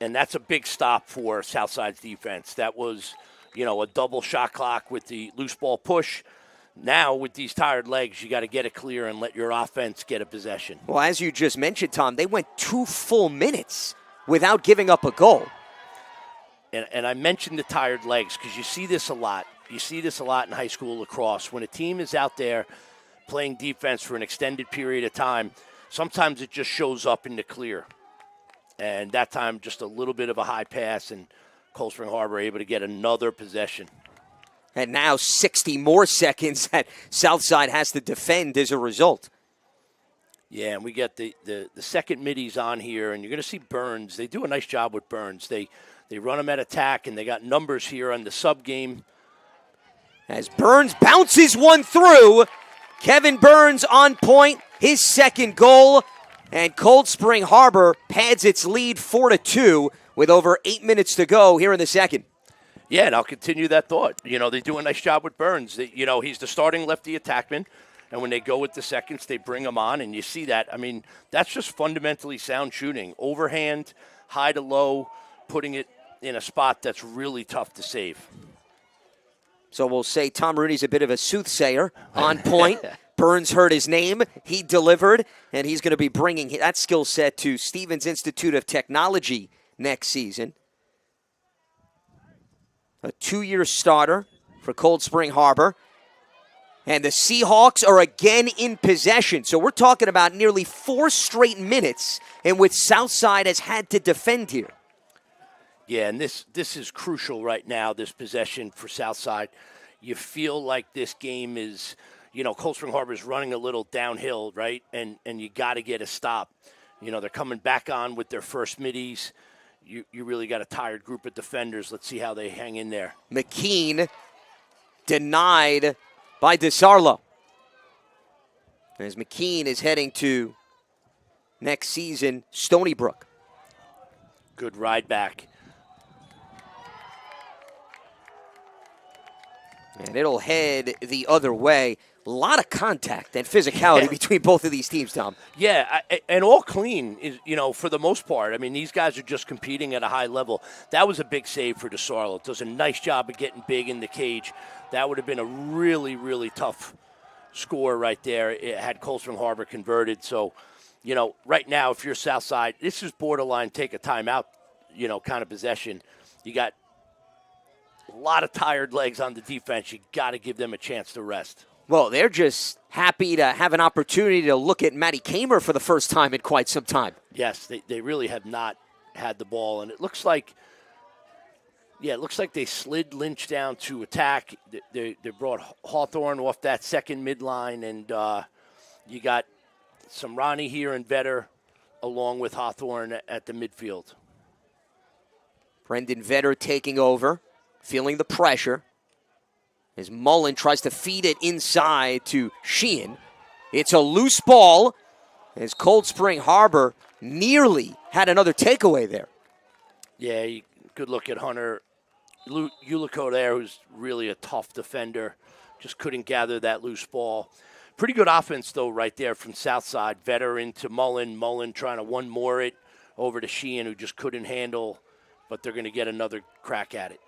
And that's a big stop for Southside's defense. That was, a double shot clock with the loose ball push. Now, with these tired legs, you got to get it clear and let your offense get a possession. Well, as you just mentioned, Tom, they went 2 full minutes without giving up a goal. And I mentioned the tired legs because you see this a lot. You see this a lot in high school lacrosse. When a team is out there playing defense for an extended period of time, sometimes it just shows up in the clear. And that time, just a little bit of a high pass, and Cold Spring Harbor able to get another possession. And now 60 more seconds that Southside has to defend as a result. Yeah, and we get the second middies on here, and you're going to see Burns. They do a nice job with Burns. They run them at attack, and they got numbers here on the sub game. As Burns bounces one through, Kevin Burns on point, his second goal, and Cold Spring Harbor pads its lead 4-2 with over 8 minutes to go here in the second. Yeah, and I'll continue that thought. They do a nice job with Burns. He's the starting lefty attackman, and when they go with the seconds, they bring him on, and you see that. I mean, that's just fundamentally sound shooting. Overhand, high to low, putting it in a spot that's really tough to save. So we'll say Tom Rooney's a bit of a soothsayer on point. Burns heard his name. He delivered, and he's going to be bringing that skill set to Stevens Institute of Technology next season. A 2-year starter for Cold Spring Harbor. And the Seahawks are again in possession. So we're talking about nearly 4 straight minutes in which Southside has had to defend here. Yeah, and this is crucial right now, this possession for Southside. You feel like this game is, Cold Spring Harbor is running a little downhill, right? And you got to get a stop. They're coming back on with their first middies. You really got a tired group of defenders. Let's see how they hang in there. McKean denied by DeSarlo. As McKean is heading to next season, Stony Brook. Good ride back. And it'll head the other way. A lot of contact and physicality between both of these teams, Tom. Yeah, and all clean, is for the most part. I mean, these guys are just competing at a high level. That was a big save for DeSarlo. Does a nice job of getting big in the cage. That would have been a really, really tough score right there. It had Cold Spring Harbor converted. So, right now, if you're Southside, this is borderline take a timeout, kind of possession. You got a lot of tired legs on the defense. You got to give them a chance to rest. Well, they're just happy to have an opportunity to look at Matty Kamer for the first time in quite some time. Yes, they really have not had the ball, and it looks like they slid Lynch down to attack. They brought Hawthorne off that second midline, and you got some Ronnie here and Vetter along with Hawthorne at the midfield. Brendan Vetter taking over, feeling the pressure. As Mullen tries to feed it inside to Sheehan. It's a loose ball as Cold Spring Harbor nearly had another takeaway there. Yeah, good look at Hunter Ulico there, who's really a tough defender. Just couldn't gather that loose ball. Pretty good offense, though, right there from Southside. Vetter into Mullen. Mullen trying to one more it over to Sheehan, who just couldn't handle, but they're going to get another crack at it.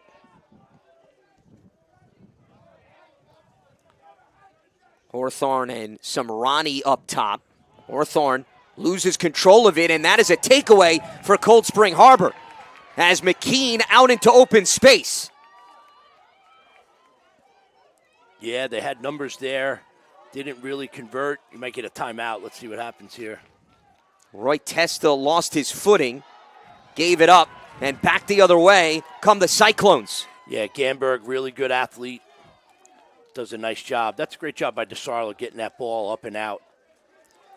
Hawthorne and some Ronnie up top. Hawthorne loses control of it, and that is a takeaway for Cold Spring Harbor as McKean out into open space. Yeah, they had numbers there. Didn't really convert. You might get a timeout. Let's see what happens here. Roy Testa lost his footing, gave it up, and back the other way come the Cyclones. Yeah, Gamberg, really good athlete. Does a nice job. That's a great job by DeSarlo getting that ball up and out.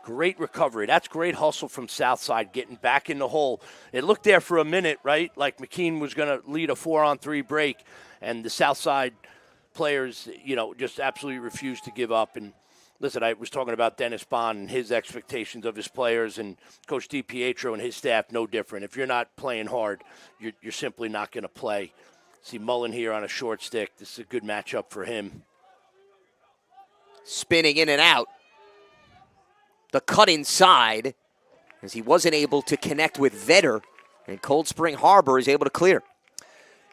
Great recovery. That's great hustle from Southside, getting back in the hole. It looked there for a minute, right? Like McKean was going to lead a 4-on-3 break, and the Southside players, just absolutely refused to give up. And listen, I was talking about Dennis Bond and his expectations of his players, and Coach DiPietro and his staff, no different. If you're not playing hard, you're simply not going to play. See Mullen here on a short stick. This is a good matchup for him. Spinning in and out. The cut inside as he wasn't able to connect with Vetter, and Cold Spring Harbor is able to clear.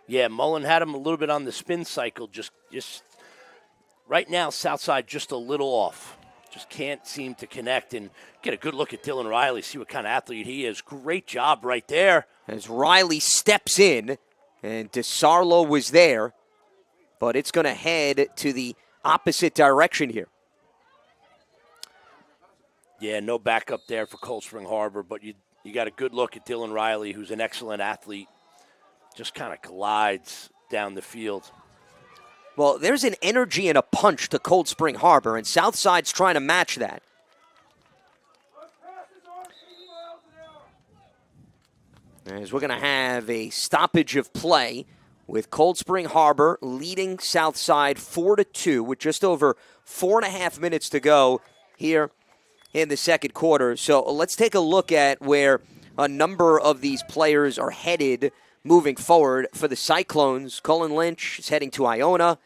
Yeah, Mullen had him a little bit on the spin cycle. Just right now, Southside just a little off. Just can't seem to connect and get a good look at Dylan Riley, see what kind of athlete he is. Great job right there. As Riley steps in, and DeSarlo was there, but it's going to head to the opposite direction here. Yeah, no backup there for Cold Spring Harbor, but you got a good look at Dylan Riley, who's an excellent athlete. Just kind of glides down the field. Well, there's an energy and a punch to Cold Spring Harbor, and Southside's trying to match that. As we're going to have a stoppage of play with Cold Spring Harbor leading Southside 4-2 with just over 4.5 minutes to go here in the second quarter. So let's take a look at where a number of these players are headed moving forward. For the Cyclones, Cullen Lynch is heading to Iona.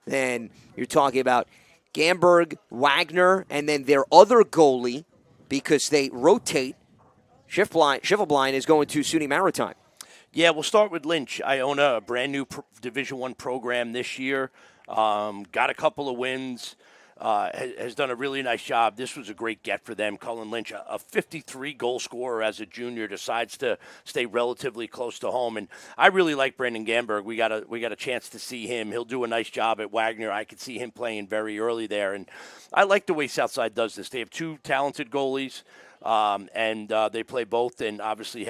Then you're talking about Gamberg, Wagner, and then their other goalie, because they rotate. Schiffelbein is going to SUNY Maritime. Yeah, we'll start with Lynch. Iona, a brand new Division I program this year. Got a couple of wins. Has done a really nice job. This was a great get for them. Cullen Lynch, a 53 goal scorer as a junior, decides to stay relatively close to home. And I really like Brendan Gamberg. We got a chance to see him. He'll do a nice job at Wagner. I could see him playing very early there. And I like the way Southside does this. They have two talented goalies, and they play both. And obviously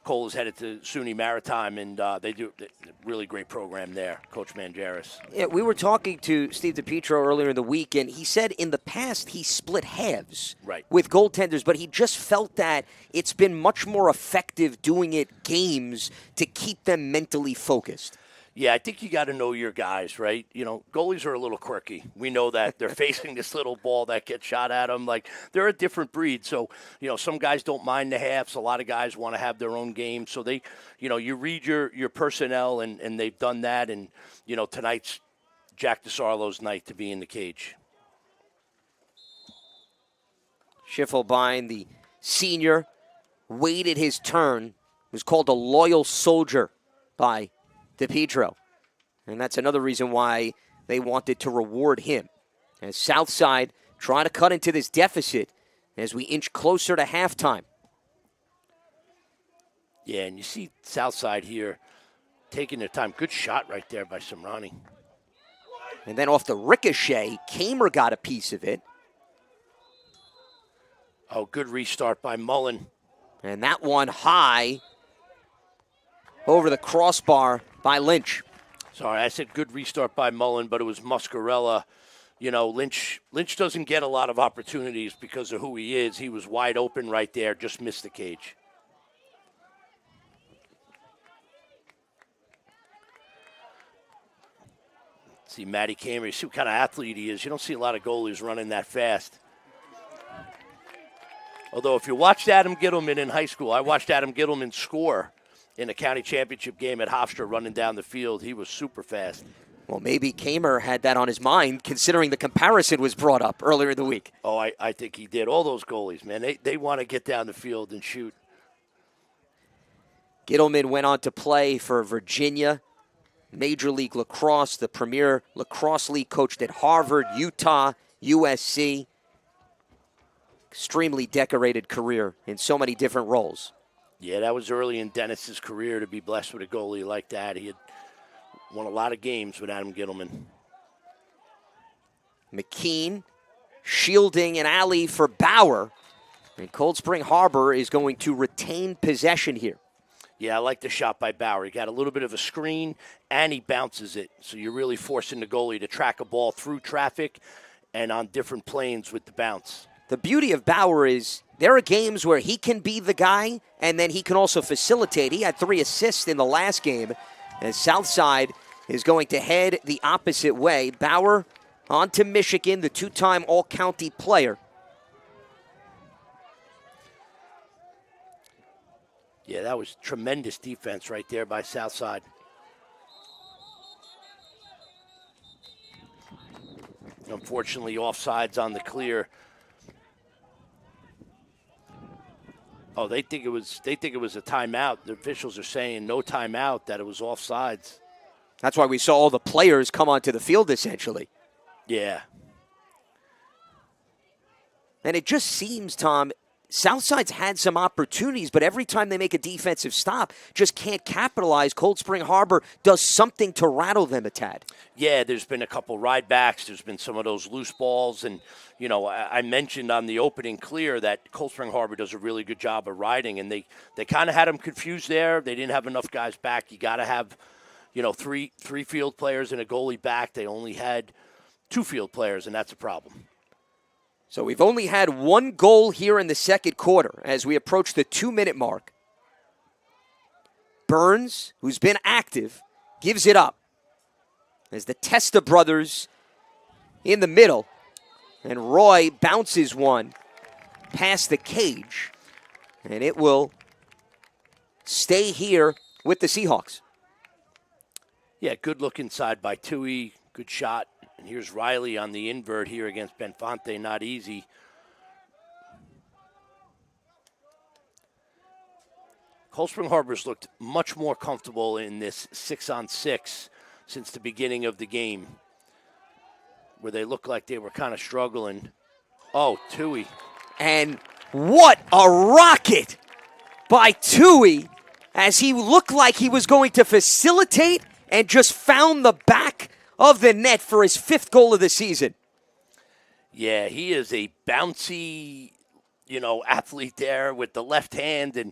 Cole is headed to SUNY Maritime, and they do a really great program there, Coach Manjaris. Yeah, we were talking to Steve DiPietro earlier in the week, and he said in the past he split halves with goaltenders, but he just felt that it's been much more effective doing it games to keep them mentally focused. Yeah, I think you got to know your guys, right? You know, goalies are a little quirky. We know that. They're facing this little ball that gets shot at them. Like, they're a different breed. So, you know, some guys don't mind the halves. A lot of guys want to have their own game. So they, you know, you read your personnel, and they've done that. And, you know, tonight's Jack DeSarlo's night to be in the cage. Schiffelbein, the senior, waited his turn. Was called a loyal soldier by DiPietro. And that's another reason why they wanted to reward him. As Southside trying to cut into this deficit as we inch closer to halftime. Yeah, and you see Southside here taking their time. Good shot right there by Samrani. And then off the ricochet, Kamer got a piece of it. Oh, good restart by Mullen. And that one high over the crossbar by Lynch. Sorry, I said good restart by Mullen, but it was Muscarella. You know, Lynch doesn't get a lot of opportunities because of who he is. He was wide open right there, just missed the cage. See Matty Kamer, you see what kind of athlete he is. You don't see a lot of goalies running that fast. Although if you watched Adam Gittleman in high school, I watched Adam Gittleman score in a county championship game at Hofstra running down the field. He was super fast. Well, maybe Kamer had that on his mind, considering the comparison was brought up earlier in the week. Oh, I think he did. All those goalies, man, they want to get down the field and shoot. Gittleman went on to play for Virginia, Major League Lacrosse, the premier lacrosse league, coached at Harvard, Utah, USC. Extremely decorated career in so many different roles. Yeah, that was early in Dennis's career to be blessed with a goalie like that. He had won a lot of games with Adam Gittleman. McKean shielding an alley for Bauer. And Cold Spring Harbor is going to retain possession here. Yeah, I like the shot by Bauer. He got a little bit of a screen, and he bounces it. So you're really forcing the goalie to track a ball through traffic and on different planes with the bounce. The beauty of Bauer is there are games where he can be the guy, and then he can also facilitate. He had 3 assists in the last game, as Southside is going to head the opposite way. Bauer on to Michigan, the 2-time all-county player. Yeah, that was tremendous defense right there by Southside. Unfortunately, offsides on the clear. Oh, they think it was a timeout. The officials are saying no timeout, that it was offsides. That's why we saw all the players come onto the field, essentially. Yeah. And it just seems, Tom, Southside's had some opportunities, but every time they make a defensive stop, just can't capitalize. Cold Spring Harbor does something to rattle them a tad. Yeah, there's been a couple ride backs. There's been some of those loose balls. And, you know, I mentioned on the opening clear that Cold Spring Harbor does a really good job of riding, and they kind of had them confused there. They didn't have enough guys back. You got to have, you know, three field players and a goalie back. They only had 2 field players, and that's a problem. So we've only had 1 goal here in the second quarter as we approach the 2-minute mark. Burns, who's been active, gives it up as the Testa brothers in the middle. And Roy bounces one past the cage. And it will stay here with the Seahawks. Yeah, good look inside by Tui. Good shot. And here's Riley on the invert here against Benfonte. Not easy. Cold Spring Harbor's looked much more comfortable in this 6-on-6 since the beginning of the game, where they looked like they were kind of struggling. Oh, Tui. And what a rocket by Tui as he looked like he was going to facilitate and just found the back of the net for his 5th goal of the season. Yeah, he is a bouncy, you know, athlete there with the left hand, and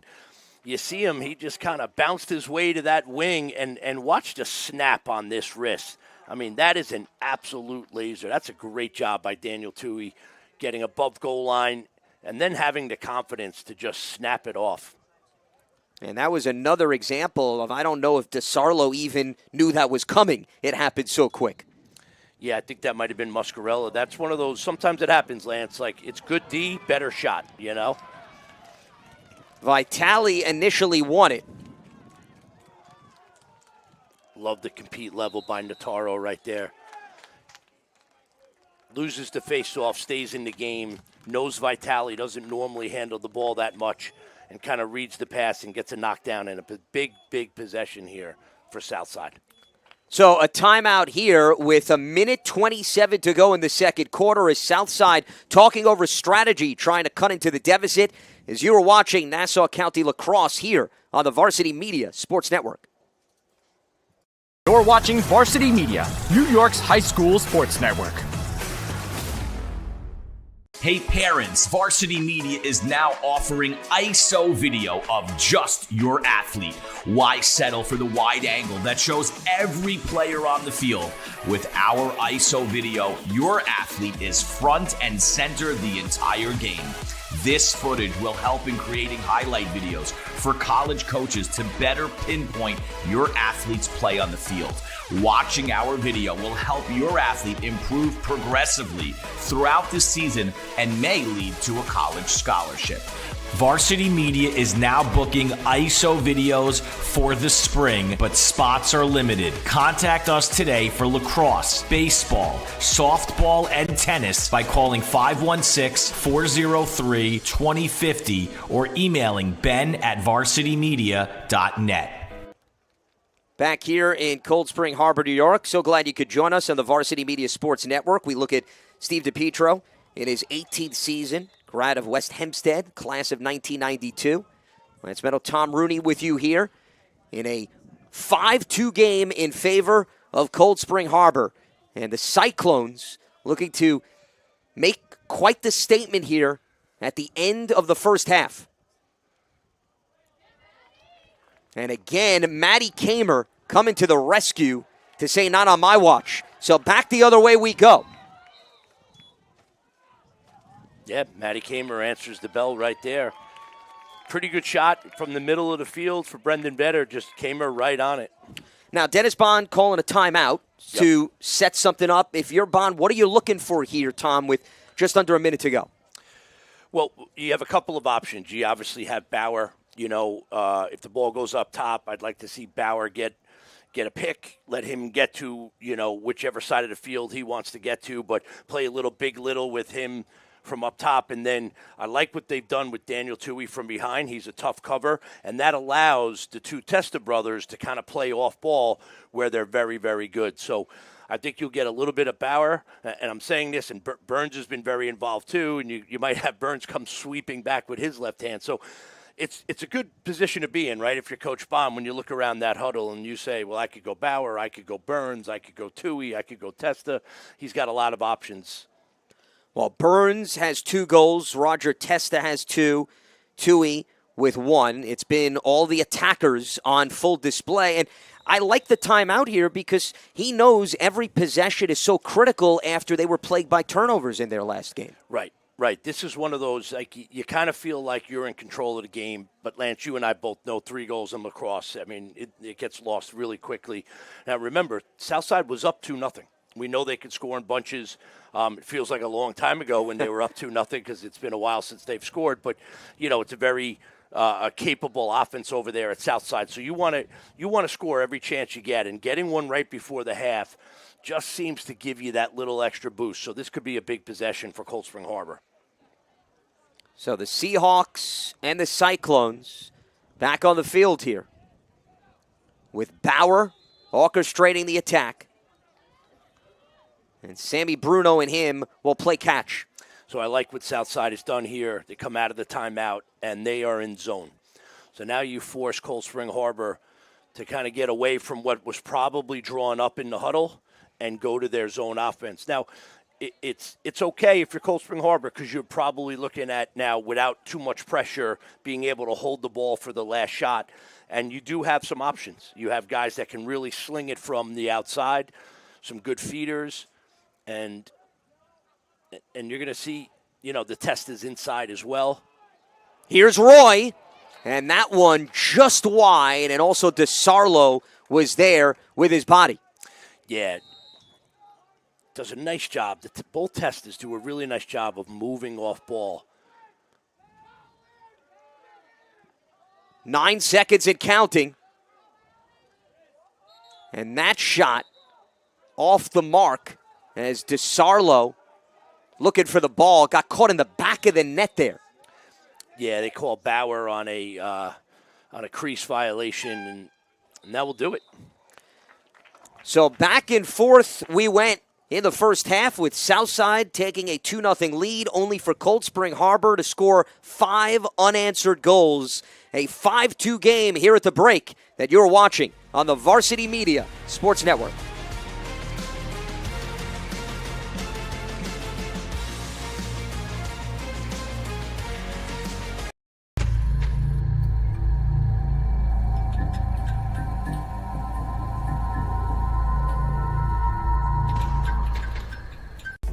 you see him, he just kind of bounced his way to that wing and watch the snap on this wrist. I mean, that is an absolute laser. That's a great job by Daniel Tui, getting above goal line and then having the confidence to just snap it off. And that was another example of, I don't know if DeSarlo even knew that was coming. It happened so quick. Yeah, I think that might have been Muscarella. That's one of those, sometimes it happens, Lance. Like, it's good D, better shot, you know? Vitale initially won it. Love the compete level by Notaro right there. Loses the face-off, stays in the game, knows Vitale doesn't normally handle the ball that much, and kind of reads the pass and gets a knockdown and a big possession here for Southside. So a timeout here with 1:27 to go in the second quarter as Southside talking over strategy, trying to cut into the deficit as you are watching Nassau County Lacrosse here on the Varsity Media Sports Network. You're watching Varsity Media, New York's high school sports network. Hey parents, Varsity Media is now offering ISO video of just your athlete. Why settle for the wide angle that shows every player on the field? With our ISO video, your athlete is front and center the entire game. This footage will help in creating highlight videos for college coaches to better pinpoint your athlete's play on the field. Watching our video will help your athlete improve progressively throughout the season and may lead to a college scholarship. Varsity Media is now booking ISO videos for the spring, but spots are limited. Contact us today for lacrosse, baseball, softball, and tennis by calling 516-403-2050 or emailing ben@varsitymedia.net. Back here in Cold Spring Harbor, New York. So glad you could join us on the Varsity Media Sports Network. We look at Steve DiPietro in his 18th season, grad of West Hempstead, class of 1992. Lance Meadow, Tom Rooney with you here in a 5-2 game in favor of Cold Spring Harbor. And the Cyclones looking to make quite the statement here at the end of the first half. And again, Matty Kamer coming to the rescue to say, not on my watch. So back the other way we go. Yeah, Matty Kamer answers the bell right there. Pretty good shot from the middle of the field for Brendan Vetter. Just Kamer right on it. Now, Dennis Bond calling a timeout to set something up. If you're Bond, what are you looking for here, Tom, with just under a minute to go? Well, you have a couple of options. You obviously have Bauer. You know, if the ball goes up top, I'd like to see Bauer get get a pick, let him get to, whichever side of the field he wants to get to, but play a little big little with him from up top. And then I like what they've done with Daniel Toohey from behind. He's a tough cover, and that allows the two Testa brothers to kind of play off ball where they're very, very good. So I think you'll get a little bit of Bauer, and I'm saying this, and Burns has been very involved too, and you might have Burns come sweeping back with his left hand. So it's a good position to be in, right? If you're Coach Baum, when you look around that huddle and you say, well, I could go Bauer, I could go Burns, I could go Toohey, I could go Testa. He's got a lot of options. Well, Burns has 2 goals. Roger Testa has 2. Toohey with 1. It's been all the attackers on full display. And I like the timeout here because he knows every possession is so critical after they were plagued by turnovers in their last game. Right. This is one of those, like, you kind of feel like you're in control of the game. But, Lance, you and I both know 3 goals in lacrosse. I mean, it gets lost really quickly. Now, remember, Southside was up 2-0. We know they could score in bunches. It feels like a long time ago when they were up 2-0 because it's been a while since they've scored. But, it's a very capable offense over there at Southside. So you want to score every chance you get. And getting one right before the half just seems to give you that little extra boost. So this could be a big possession for Cold Spring Harbor. So the Seahawks and the Cyclones back on the field here with Bauer orchestrating the attack. And Sammy Bruno and him will play catch. So I like what Southside has done here. They come out of the timeout, and they are in zone. So now you force Cold Spring Harbor to kind of get away from what was probably drawn up in the huddle and go to their zone offense. Now, it's okay if you're Cold Spring Harbor because you're probably looking at now, without too much pressure, being able to hold the ball for the last shot. And you do have some options. You have guys that can really sling it from the outside, some good feeders, and you're going to see, the test is inside as well. Here's Roy, and that one just wide, and also DeSarlo was there with his body. Yeah, does a nice job. Both testers do a really nice job of moving off ball. 9 seconds and counting. And that shot off the mark as DeSarlo, looking for the ball, got caught in the back of the net there. Yeah, they call Bauer on a crease violation, and that will do it. So back and forth we went in the first half with Southside taking a 2-0 lead, only for Cold Spring Harbor to score 5 unanswered goals. A 5-2 game here at the break that you're watching on the Varsity Media Sports Network.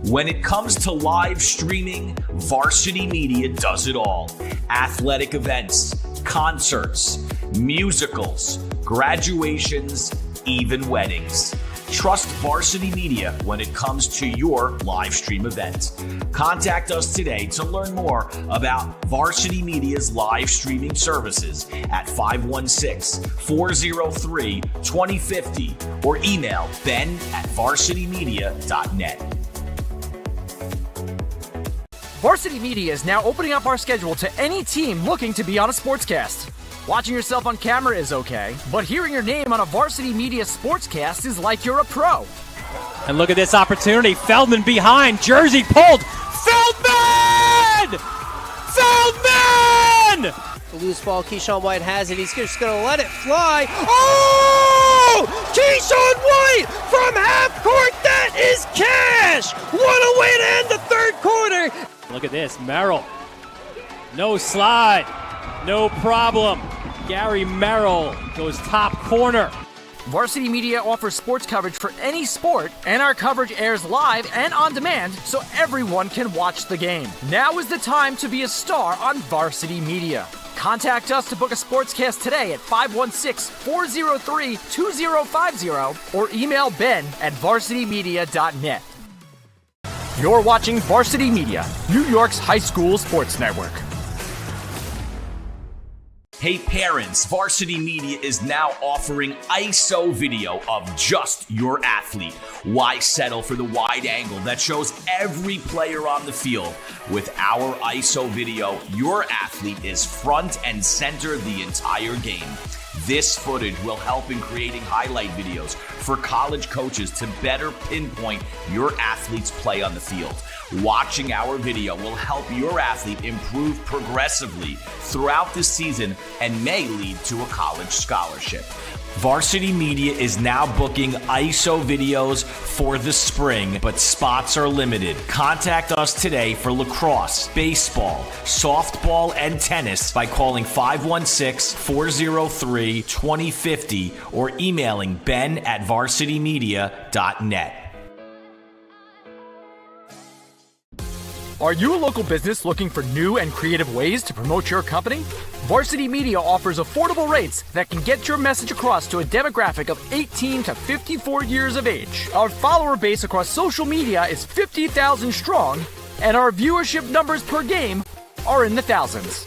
When it comes to live streaming, Varsity Media does it all. Athletic events, concerts, musicals, graduations, even weddings. Trust Varsity Media when it comes to your live stream event. Contact us today to learn more about Varsity Media's live streaming services at 516-403-2050 or email ben@varsitymedia.net. Varsity Media is now opening up our schedule to any team looking to be on a sportscast. Watching yourself on camera is okay, but hearing your name on a Varsity Media sportscast is like you're a pro. And look at this opportunity. Feldman behind. Jersey pulled. Feldman! Feldman! The loose ball, Keyshawn White has it. He's just going to let it fly. Oh! Keyshawn White from half court. That is cash. What a way to end the third quarter. Look at this. Merrill. No slide. No problem. Gary Merrill goes top corner. Varsity Media offers sports coverage for any sport, and our coverage airs live and on demand so everyone can watch the game. Now is the time to be a star on Varsity Media. Contact us to book a sportscast today at 516-403-2050 or email ben@varsitymedia.net. You're watching Varsity Media, New York's high school sports network. Hey parents, Varsity Media is now offering ISO video of just your athlete. Why settle for the wide angle that shows every player on the field? With our ISO video, your athlete is front and center the entire game. This footage will help in creating highlight videos for college coaches to better pinpoint your athlete's play on the field. Watching our video will help your athlete improve progressively throughout the season and may lead to a college scholarship. Varsity Media is now booking ISO videos for the spring, but spots are limited. Contact us today for lacrosse, baseball, softball, and tennis by calling 516-403-2050 or emailing ben@varsitymedia.net. Are you a local business looking for new and creative ways to promote your company? Varsity Media offers affordable rates that can get your message across to a demographic of 18 to 54 years of age. Our follower base across social media is 50,000 strong, and our viewership numbers per game are in the thousands.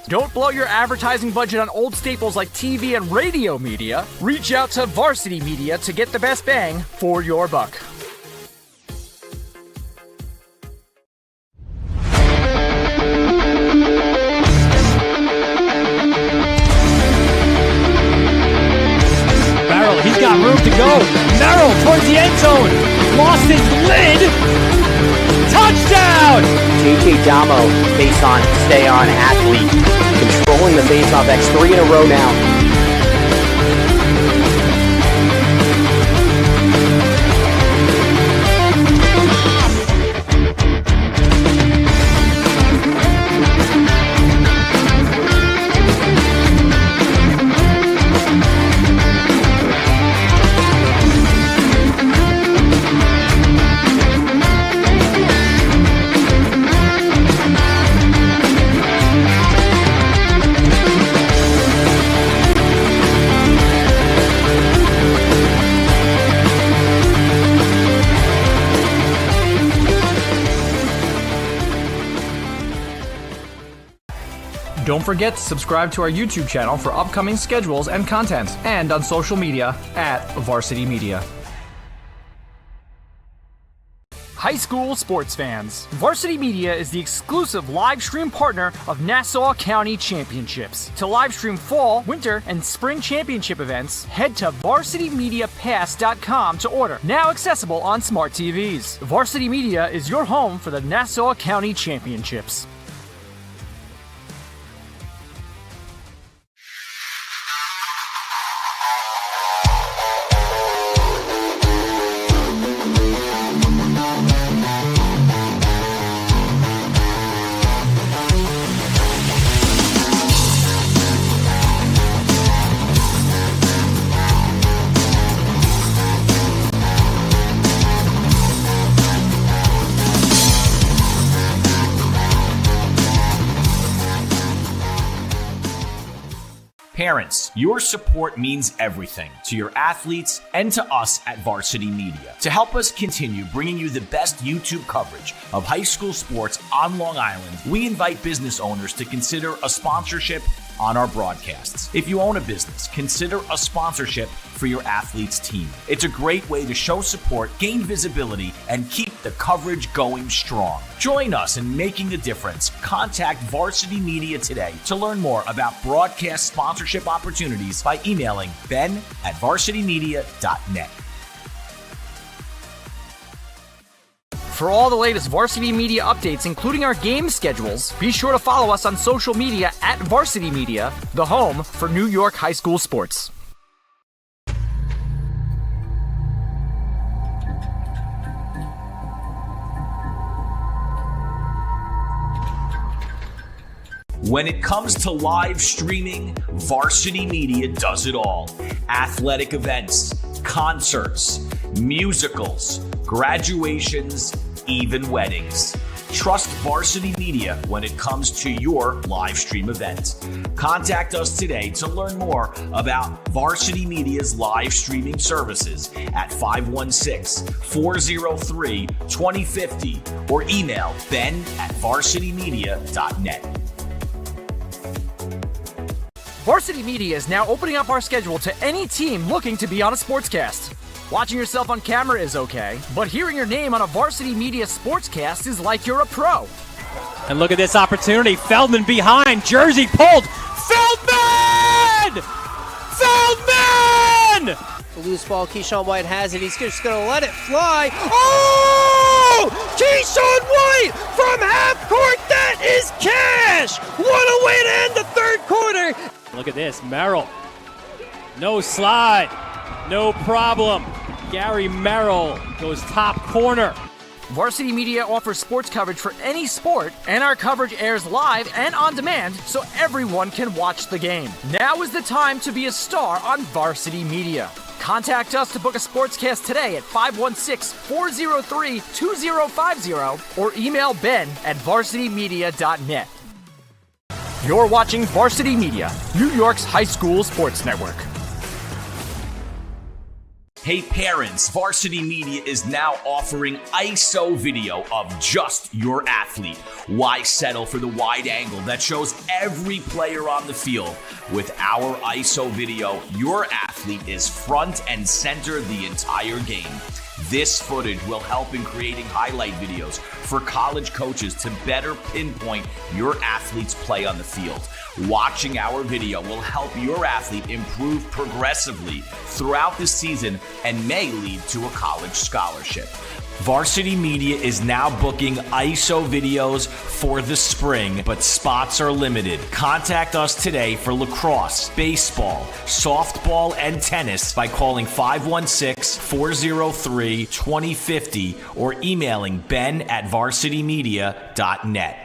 Don't blow your advertising budget on old staples like TV and radio media. Reach out to Varsity Media to get the best bang for your buck. He's got room to go. Merrill towards the end zone. Lost his lid. Touchdown! JJ Damo, face-on, stay-on athlete. Controlling the face-off X 3 in a row now. Don't forget to subscribe to our YouTube channel for upcoming schedules and content, and on social media @Varsity Media. High school sports fans, Varsity Media is the exclusive live stream partner of Nassau County Championships. To live stream fall, winter, and spring championship events, head to varsitymediapass.com to order. Now accessible on smart TVs. Varsity Media is your home for the Nassau County Championships. Parents, your support means everything to your athletes and to us at Varsity Media. To help us continue bringing you the best YouTube coverage of high school sports on Long Island, we invite business owners to consider a sponsorship on our broadcasts. If you own a business, consider a sponsorship for your athlete's team. It's a great way to show support, gain visibility, and keep the coverage going strong. Join us in making a difference. Contact Varsity Media today to learn more about broadcast sponsorship opportunities by emailing ben@varsitymedia.net. For all the latest Varsity Media updates, including our game schedules, be sure to follow us on social media @Varsity Media, the home for New York high school sports. When it comes to live streaming, Varsity Media does it all. Athletic events, concerts, musicals, graduations, even weddings. Trust Varsity Media when it comes to your live stream event. Contact us today to learn more about Varsity Media's live streaming services at 516-403-2050 or email ben@varsitymedia.net. Varsity Media is now opening up our schedule to any team looking to be on a sportscast. Watching yourself on camera is okay, but hearing your name on a Varsity Media sportscast is like you're a pro. And look at this opportunity. Feldman behind. Jersey pulled. Feldman! Feldman! The loose ball, Keyshawn White has it. He's just going to let it fly. Oh! Keyshawn White from half court. That is cash. What a way to end the third quarter. Look at this. Merrill. No slide. No problem. Gary Merrill goes top corner. Varsity Media offers sports coverage for any sport, and our coverage airs live and on demand so everyone can watch the game. Now is the time to be a star on Varsity Media. Contact us to book a sportscast today at 516-403-2050 or email ben@varsitymedia.net. You're watching Varsity Media, New York's high school sports network. Hey parents, Varsity Media is now offering ISO video of just your athlete. Why settle for the wide angle that shows every player on the field? With our ISO video, your athlete is front and center the entire game. This footage will help in creating highlight videos for college coaches to better pinpoint your athlete's play on the field. Watching our video will help your athlete improve progressively throughout the season and may lead to a college scholarship. Varsity Media is now booking ISO videos for the spring, but spots are limited. Contact us today for lacrosse, baseball, softball, and tennis by calling 516-403-2050 or emailing ben@varsitymedia.net.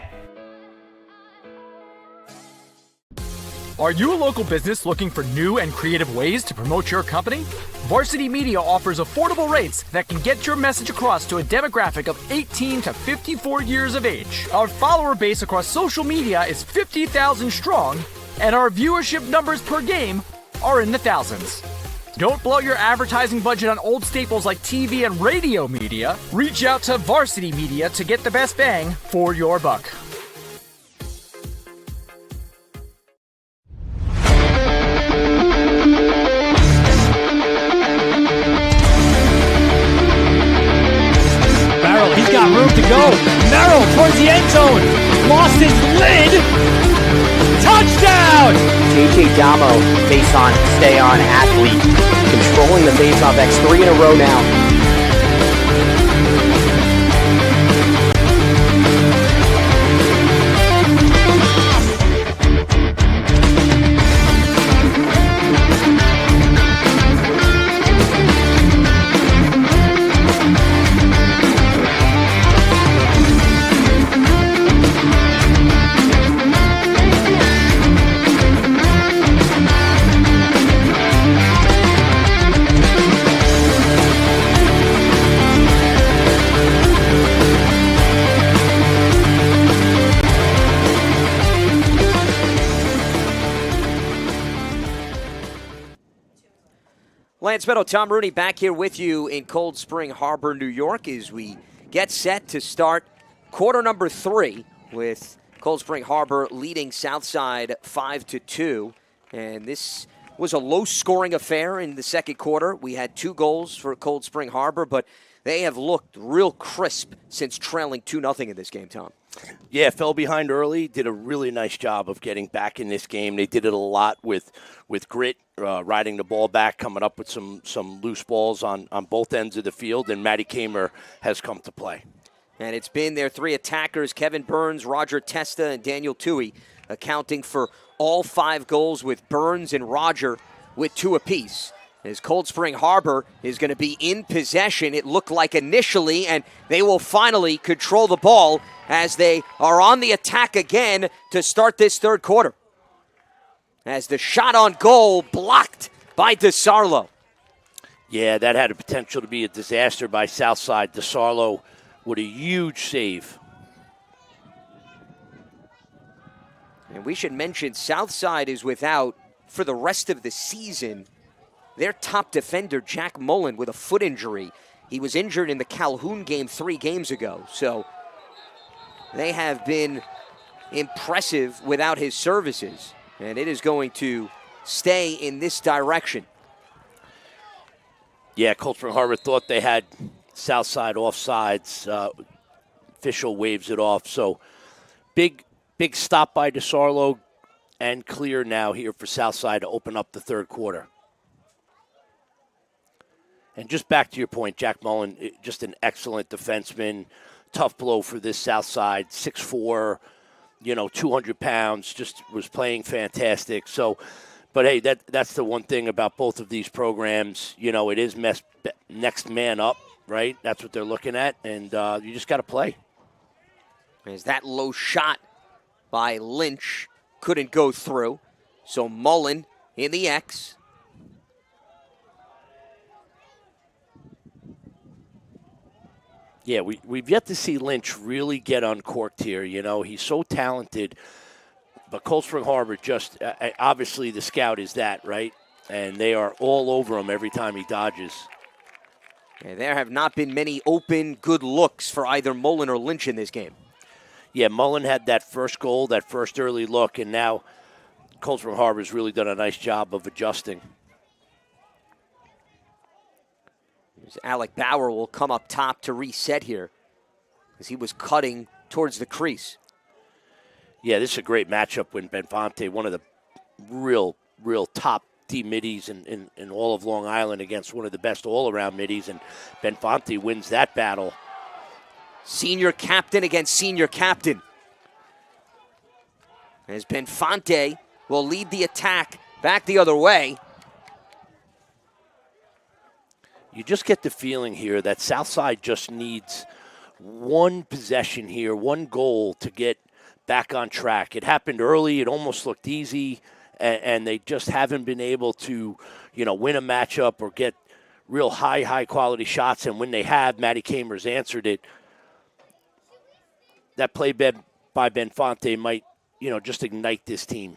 Are you a local business looking for new and creative ways to promote your company? Varsity Media offers affordable rates that can get your message across to a demographic of 18 to 54 years of age. Our follower base across social media is 50,000 strong, and our viewership numbers per game are in the thousands. Don't blow your advertising budget on old staples like TV and radio media. Reach out to Varsity Media to get the best bang for your buck. He's got room to go. Merrill towards the end zone. Lost his lid. Touchdown! JJ Damo, face on, stay on athlete. Controlling the face-off X 3 in a row now. Lance Meadow, Tom Rooney back here with you in Cold Spring Harbor, New York, as we get set to start quarter number 3 with Cold Spring Harbor leading Southside 5-2. And this was a low-scoring affair in the second quarter. We had 2 goals for Cold Spring Harbor, but they have looked real crisp since trailing 2-0 in this game, Tom. Yeah, fell behind early, did a really nice job of getting back in this game. They did it a lot with grit, riding the ball back, coming up with some loose balls on both ends of the field, and Matty Kamer has come to play. And it's been their 3 attackers, Kevin Burns, Roger Testa, and Daniel Toohey, accounting for all 5 goals, with Burns and Roger with 2 apiece. As Cold Spring Harbor is going to be in possession, it looked like initially, and they will finally control the ball as they are on the attack again to start this third quarter. As the shot on goal blocked by DeSarlo. Yeah, that had a potential to be a disaster by Southside. DeSarlo with a huge save. And we should mention Southside is without, for the rest of the season, their top defender, Jack Mullen, with a foot injury. He was injured in the Calhoun game 3 games ago. So they have been impressive without his services. And it is going to stay in this direction. Yeah, Cold Spring Harbor thought they had Southside offsides. Official waves it off. So big stop by DeSarlo and clear now here for Southside to open up the third quarter. And just back to your point, Jack Mullen, just an excellent defenseman. Tough blow for this Southside, 6'4", 200 pounds, just was playing fantastic. So, but hey, that's the one thing about both of these programs. It is next man up, right? That's what they're looking at, and you just got to play. As that low shot by Lynch couldn't go through. So Mullen in the X. Yeah, we've yet to see Lynch really get uncorked here. He's so talented. But Cold Spring Harbor just, obviously the scout is that, right? And they are all over him every time he dodges. And there have not been many open, good looks for either Mullen or Lynch in this game. Yeah, Mullen had that first goal, that first early look, and now Cold Spring Harbor's really done a nice job of adjusting. Alec Bauer will come up top to reset here as he was cutting towards the crease. Yeah, this is a great matchup when Benfonte, one of the real top D middies in all of Long Island against one of the best all-around middies, and Benfonte wins that battle. Senior captain against senior captain. As Benfonte will lead the attack back the other way. You just get the feeling here that Southside just needs one possession here, one goal to get back on track. It happened early. It almost looked easy, and they just haven't been able to, win a matchup or get real high quality shots. And when they have, Matty Kamers answered it. That play by Benfonte might, just ignite this team.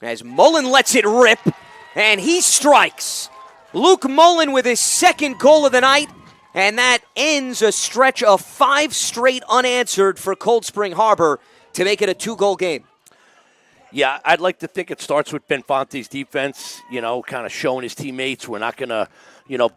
As Mullen lets it rip, and he strikes. Luke Mullen with his second goal of the night, and that ends a stretch of 5 straight unanswered for Cold Spring Harbor to make it a 2-goal game. Yeah, I'd like to think it starts with Benfonte's defense, kind of showing his teammates we're not going to,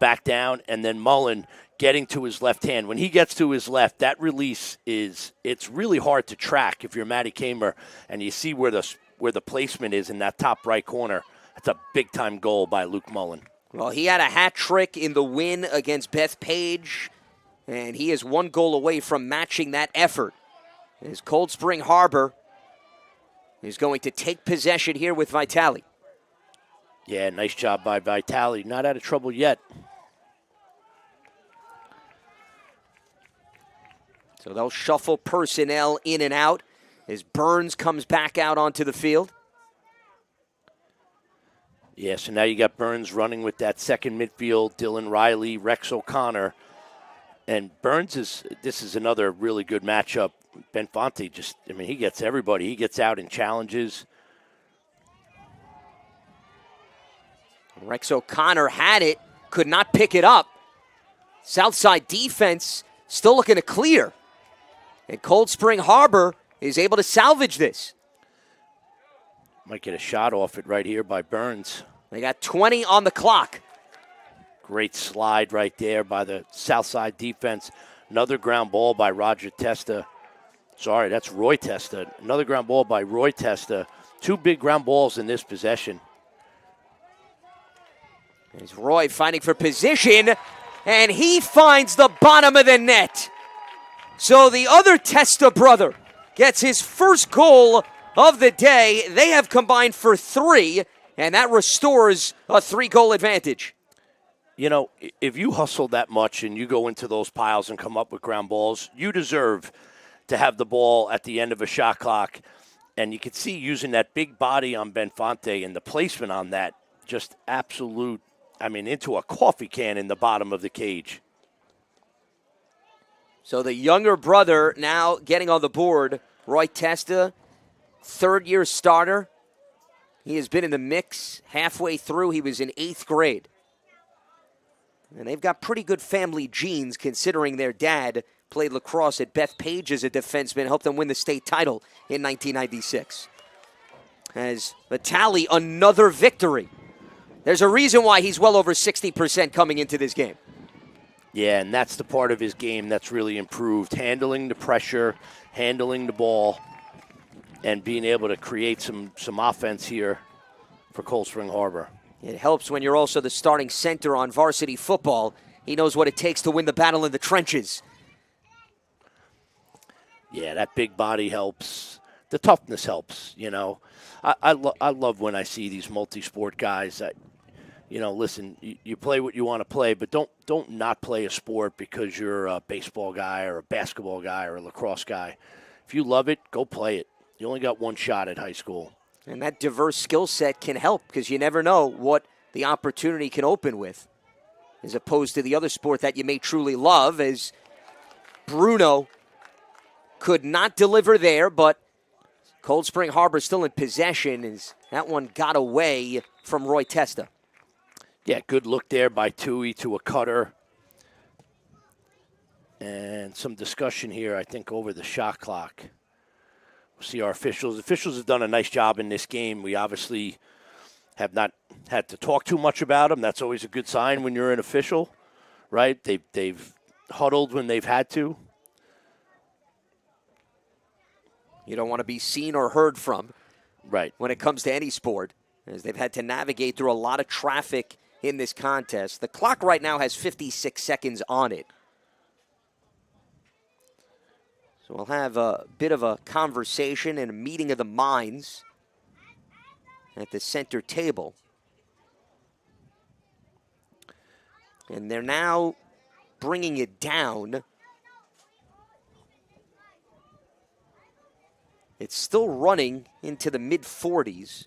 back down, and then Mullen getting to his left hand. When he gets to his left, that release it's really hard to track if you're Matty Kamer, and you see where the placement is in that top right corner. That's a big-time goal by Luke Mullen. Well, he had a hat trick in the win against Bethpage, and he is 1 goal away from matching that effort. As Cold Spring Harbor is going to take possession here with Vitale. Yeah, nice job by Vitale. Not out of trouble yet. So they'll shuffle personnel in and out as Burns comes back out onto the field. Yeah, so now you got Burns running with that second midfield, Dylan Riley, Rex O'Connor. And Burns this is another really good matchup. Benfonte he gets everybody. He gets out and challenges. Rex O'Connor had it, could not pick it up. Southside defense still looking to clear. And Cold Spring Harbor is able to salvage this. Might get a shot off it right here by Burns. They got 20 on the clock. Great slide right there by the Southside defense. Another ground ball by Roger Testa. Sorry, that's Roy Testa. Another ground ball by Roy Testa. 2 big ground balls in this possession. There's Roy fighting for position, and he finds the bottom of the net. So the other Testa brother gets his first goal of the day. They have combined for 3, and that restores a 3-goal advantage. If you hustle that much and you go into those piles and come up with ground balls, you deserve to have the ball at the end of a shot clock. And you can see using that big body on Benfonte and the placement on that, just absolute, into a coffee can in the bottom of the cage. So the younger brother now getting on the board, Roy Testa, 3rd-year starter. He has been in the mix halfway through. He was in 8th grade. And they've got pretty good family genes considering their dad played lacrosse at Bethpage as a defenseman, helped them win the state title in 1996. as Vitale, another victory. There's a reason why he's well over 60% coming into this game. Yeah, and that's the part of his game that's really improved. Handling the pressure, handling the ball, and being able to create some offense here for Cold Spring Harbor. It helps when you're also the starting center on varsity football. He knows what it takes to win the battle in the trenches. Yeah, that big body helps. The toughness helps, you know. I love when I see these multi-sport guys that, you know, listen, you play what you want to play, but don't not play a sport because you're a baseball guy or a basketball guy or a lacrosse guy. If you love it, go play it. You only got one shot at high school. And that diverse skill set can help because you never know what the opportunity can open with, as opposed to the other sport that you may truly love, as Bruno could not deliver there, but Cold Spring Harbor still in possession as that one got away from Roy Testa. Yeah, good look there by Tui to a cutter. And some discussion here, I think, over the shot clock. We'll see our officials. Officials have done a nice job in this game. We obviously have not had to talk too much about them. That's always a good sign when you're an official, right? They've huddled when they've had to. You don't want to be seen or heard from, right, when it comes to any sport, as they've had to navigate through a lot of traffic in this contest. The clock right now has 56 seconds on it. So we'll have a bit of a conversation and a meeting of the minds at the center table. And they're now bringing it down. It's still running into the mid-40s.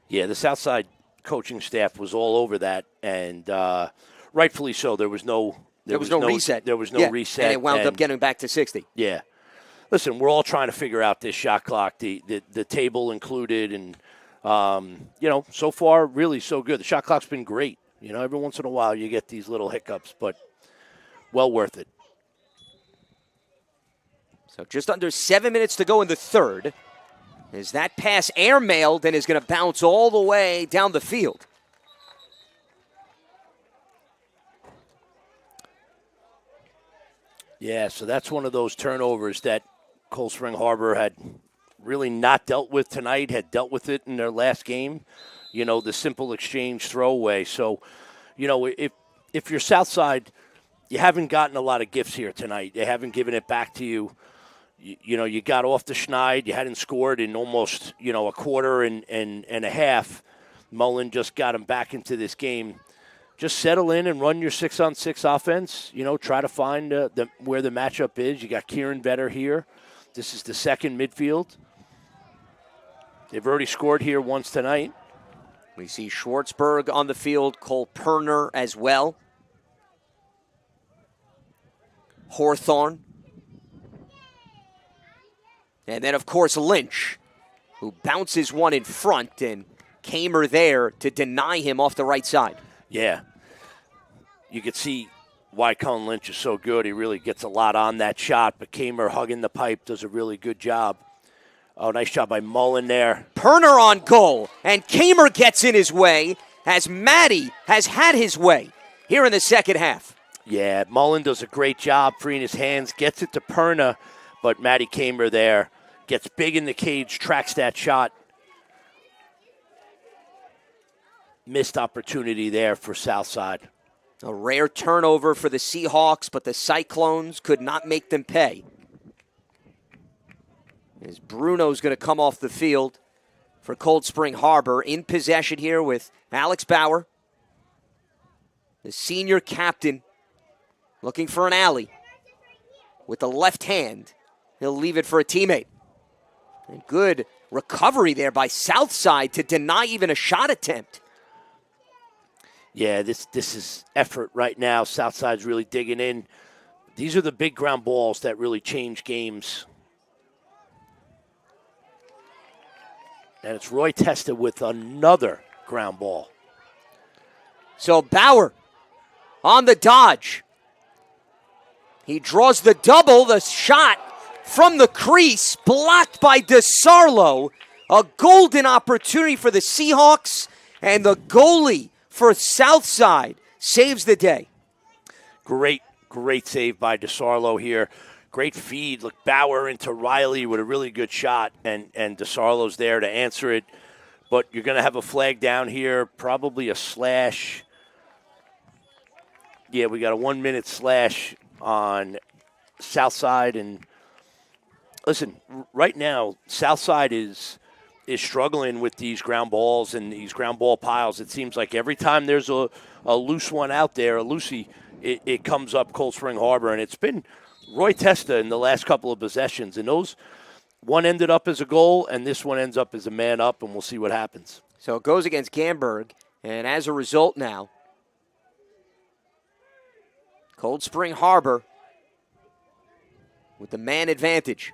Yeah, the Southside coaching staff was all over that, and rightfully so. There was no reset. There was no reset. And it wound up getting back to 60. Yeah. Listen, we're all trying to figure out this shot clock, the table included, and, you know, so far, really so good. The shot clock's been great. You know, every once in a while you get these little hiccups, but well worth it. So just under 7 minutes to go in the third. Is that pass airmailed and is going to bounce all the way down the field? Yeah, so that's one of those turnovers that Cold Spring Harbor had really not dealt with tonight, had dealt with it in their last game. You know, the simple exchange throwaway. So, you know, if you're Southside, you haven't gotten a lot of gifts here tonight. They haven't given it back to you. You know, you got off the schneid. You hadn't scored in almost, you know, a quarter and a half. Mullen just got him back into this game. Just settle in and run your 6-on-6 offense. You know, try to find where the matchup is. You got Kieran Vetter here. This is the second midfield. They've already scored here once tonight. We see Schwartzberg on the field, Cole Perner as well. Hawthorne. And then, of course, Lynch, who bounces one in front, and Kamer there to deny him off the right side. Yeah. You could see why Colin Lynch is so good. He really gets a lot on that shot, but Kamer hugging the pipe does a really good job. Oh, nice job by Mullen there. Perner on goal, and Kamer gets in his way as Matty has had his way here in the second half. Yeah, Mullen does a great job freeing his hands, gets it to Perna, but Matty Kamer there gets big in the cage, tracks that shot. Missed opportunity there for Southside. A rare turnover for the Seahawks, but the Cyclones could not make them pay. As Bruno's going to come off the field for Cold Spring Harbor, in possession here with Alex Bauer, the senior captain, looking for an alley. With the left hand, he'll leave it for a teammate. And good recovery there by Southside to deny even a shot attempt. Yeah, this is effort right now. Southside's really digging in. These are the big ground balls that really change games. And it's Roy Testa with another ground ball. So Bauer on the dodge. He draws the double, the shot from the crease, blocked by DeSarlo, A golden opportunity for the Seahawks, and the goalie for Southside saves the day. Great save by DeSarlo here. Great feed. Look, Bauer into Riley with a really good shot, and DeSarlo's there to answer it. But you're going to have a flag down here, probably a slash. Yeah, we got a 1-minute slash on Southside. And listen, right now, Southside is struggling with these ground balls and these ground ball piles. It seems like every time there's a loose one out there, a loosie, it comes up Cold Spring Harbor. And it's been Roy Testa in the last couple of possessions. And those, one ended up as a goal, and this one ends up as a man up, and we'll see what happens. So it goes against Gamberg, and as a result now, Cold Spring Harbor with the man advantage.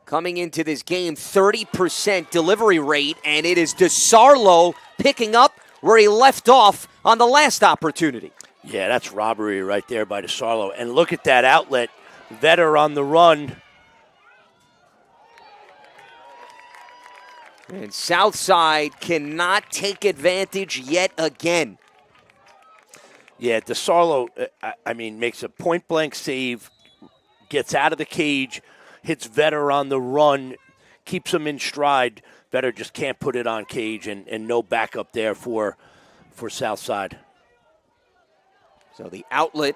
Coming into this game, 30% delivery rate, and it is DeSarlo picking up where he left off on the last opportunity. Yeah, that's robbery right there by DeSarlo. And look at that outlet. Vetter on the run. And Southside cannot take advantage yet again. Yeah, DeSarlo, makes a point-blank save, gets out of the cage, hits Vetter on the run, keeps him in stride. Vetter just can't put it on cage, and no backup there for Southside. So the outlet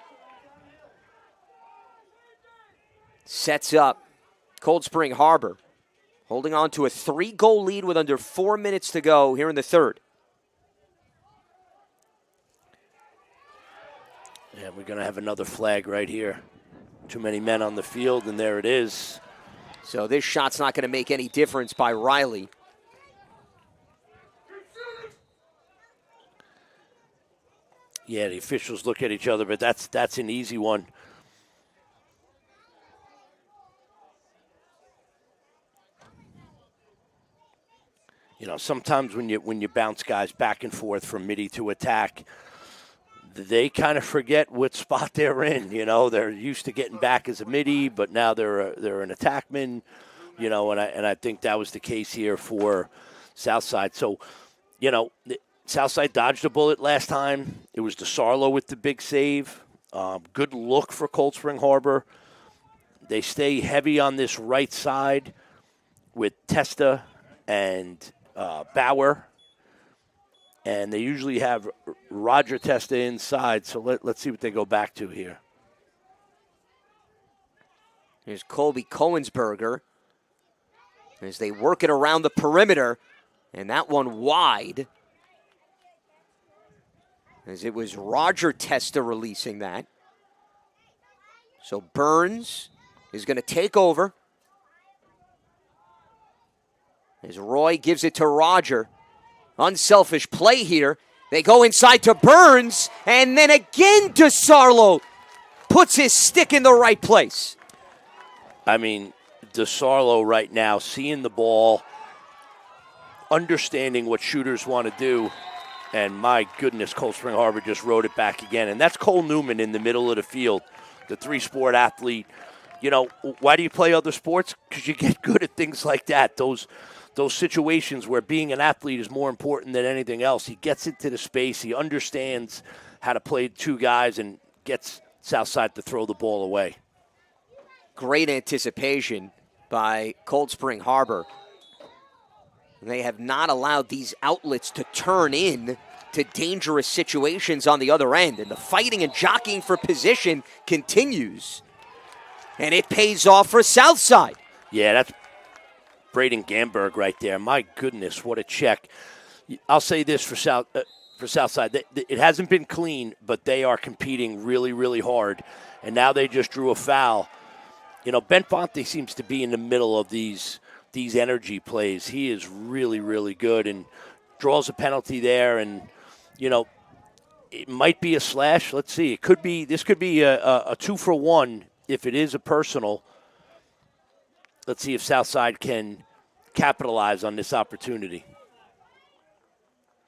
sets up Cold Spring Harbor, holding on to a 3-goal lead with under 4 minutes to go here in the third. Yeah, we're going to have another flag right here. Too many men on the field, and there it is. So this shot's not going to make any difference by Riley. Yeah, the officials look at each other, but that's an easy one. You know, sometimes when you bounce guys back and forth from midi to attack, they kind of forget what spot they're in. You know, they're used to getting back as a midi, but now they're an attackman. You know, and I think that was the case here for Southside. So, you know, Southside dodged a bullet last time. It was DeSarlo with the big save. Good look for Cold Spring Harbor. They stay heavy on this right side with Testa and Bauer. And they usually have Roger Testa inside, so let's see what they go back to here. Here's Colby Cohensberger as they work it around the perimeter, and that one wide, as it was Roger Testa releasing that. So Burns is going to take over as Roy gives it to Roger. Unselfish play here. They go inside to Burns, and then again DeSarlo puts his stick in the right place. I mean, DeSarlo right now, seeing the ball, understanding what shooters want to do, and my goodness, Cold Spring Harbor just rode it back again. And that's Cole Newman in the middle of the field, the 3-sport athlete. You know, why do you play other sports? Because you get good at things like that. Those situations where being an athlete is more important than anything else. He gets into the space. He understands how to play two guys and gets Southside to throw the ball away. Great anticipation by Cold Spring Harbor. They have not allowed these outlets to turn in to dangerous situations on the other end. And the fighting and jockeying for position continues. And it pays off for Southside. Yeah, that's Braden Gamberg right there. My goodness, what a check. I'll say this for Southside. It hasn't been clean, but they are competing really, really hard. And now they just drew a foul. You know, Benfonte seems to be in the middle of these energy plays. He is really, really good and draws a penalty there. And, you know, it might be a slash. Let's see. This could be a 2-for-1 if it is a personal. Let's see if Southside can capitalize on this opportunity.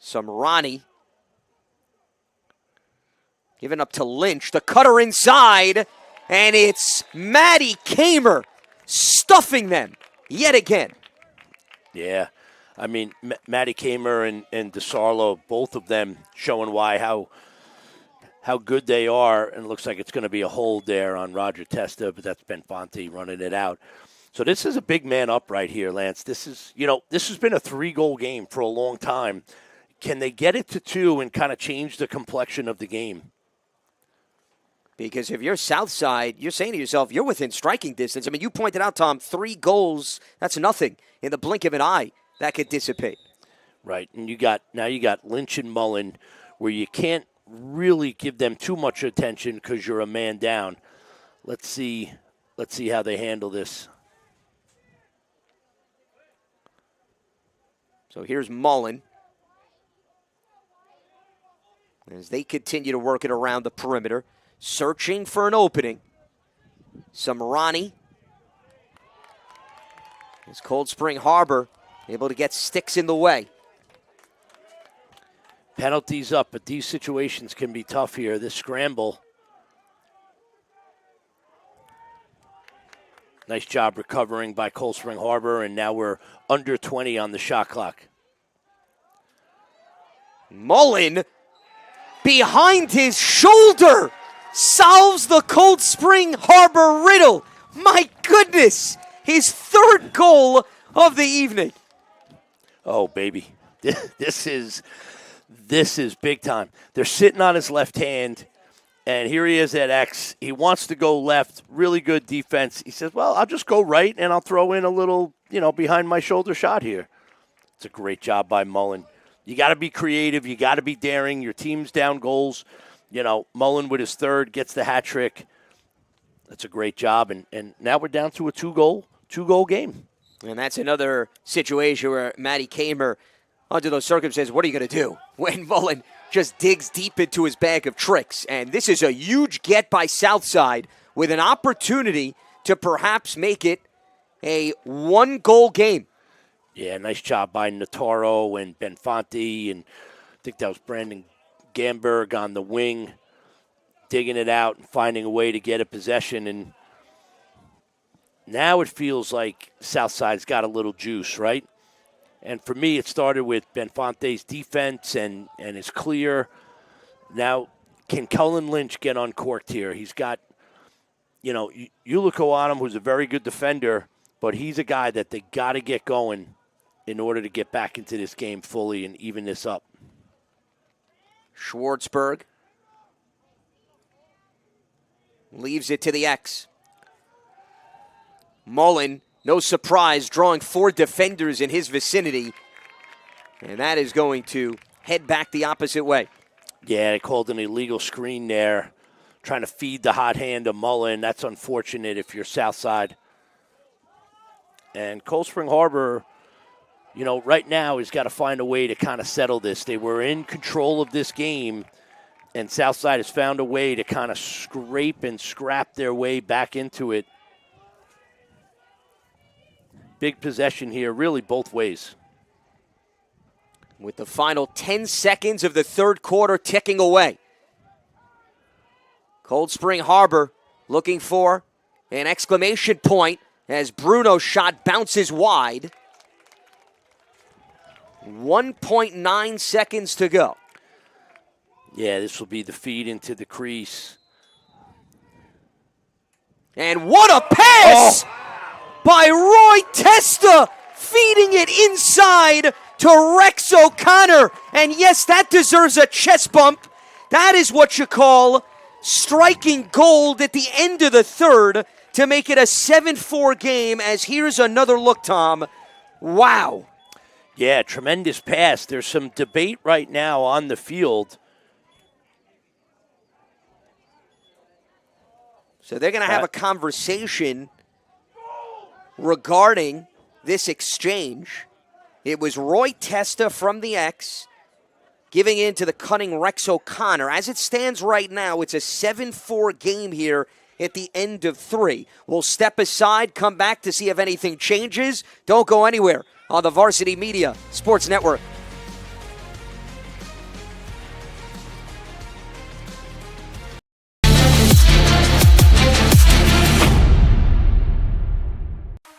Samrani giving up to Lynch. The cutter inside, and it's Matty Kamer stuffing them yet again. Yeah. I mean, Matty Kamer and DeSarlo, both of them showing how good they are, and it looks like it's going to be a hold there on Roger Testa, but that's Benfonte running it out. So this is a big man up right here, Lance. This has been a 3-goal game for a long time. Can they get it to 2 and kind of change the complexion of the game? Because if you're Southside, you're saying to yourself, you're within striking distance. I mean, you pointed out, Tom, 3 goals, that's nothing. In the blink of an eye, that could dissipate. Right, and you got Lynch and Mullen, where you can't really give them too much attention because you're a man down. Let's see how they handle this. So here's Mullen as they continue to work it around the perimeter, searching for an opening. Samarani. As Cold Spring Harbor able to get sticks in the way. Penalties up, but these situations can be tough here. This scramble. Nice job recovering by Cold Spring Harbor, and now we're under 20 on the shot clock. Mullen, behind his shoulder, solves the Cold Spring Harbor riddle. My goodness, his 3rd goal of the evening. Oh, baby. This is big time. They're sitting on his left hand, and here he is at X. He wants to go left. Really good defense. He says, well, I'll just go right, and I'll throw in a little, behind my shoulder shot here. It's a great job by Mullen. You got to be creative. You got to be daring. Your team's down goals. Mullen with his 3rd gets the hat trick. That's a great job, and now we're down to a 2-goal game. And that's another situation where Matty Kamer, under those circumstances, what are you going to do when Mullen just digs deep into his bag of tricks? And this is a huge get by Southside with an opportunity to perhaps make it a 1-goal game. Yeah, nice job by Notaro and Benfonte, and I think that was Brandon Gamberg on the wing, digging it out and finding a way to get a possession. And now it feels like Southside's got a little juice, right? And for me, it started with Benfonte's defense and his clear. Now, can Cullen Lynch get uncorked here? He's got, Yuliko Onum, who's a very good defender, but he's a guy that they got to get going in order to get back into this game fully and even this up. Schwartzberg leaves it to the X. Mullen, no surprise, drawing 4 defenders in his vicinity. And that is going to head back the opposite way. Yeah, they called an illegal screen there, trying to feed the hot hand of Mullen. That's unfortunate if you're Southside. And Cold Spring Harbor, right now has got to find a way to kind of settle this. They were in control of this game, and Southside has found a way to kind of scrape and scrap their way back into it. Big possession here, really both ways. With the final 10 seconds of the 3rd quarter ticking away. Cold Spring Harbor looking for an exclamation point as Bruno's shot bounces wide. 1.9 seconds to go. Yeah, this will be the feed into the crease. And what a pass by Roy Testa, feeding it inside to Rex O'Connor. And yes, that deserves a chest bump. That is what you call striking gold at the end of the 3rd to make it a 7-4 game, as here's another look, Tom. Wow. Yeah, tremendous pass. There's some debate right now on the field. So they're going to have a conversation regarding this exchange. It was Roy Testa from the X giving in to the cunning Rex O'Connor. As it stands right now, it's a 7-4 game here at the end of 3. We'll step aside, come back to see if anything changes. Don't go anywhere on the Varsity Media Sports Network.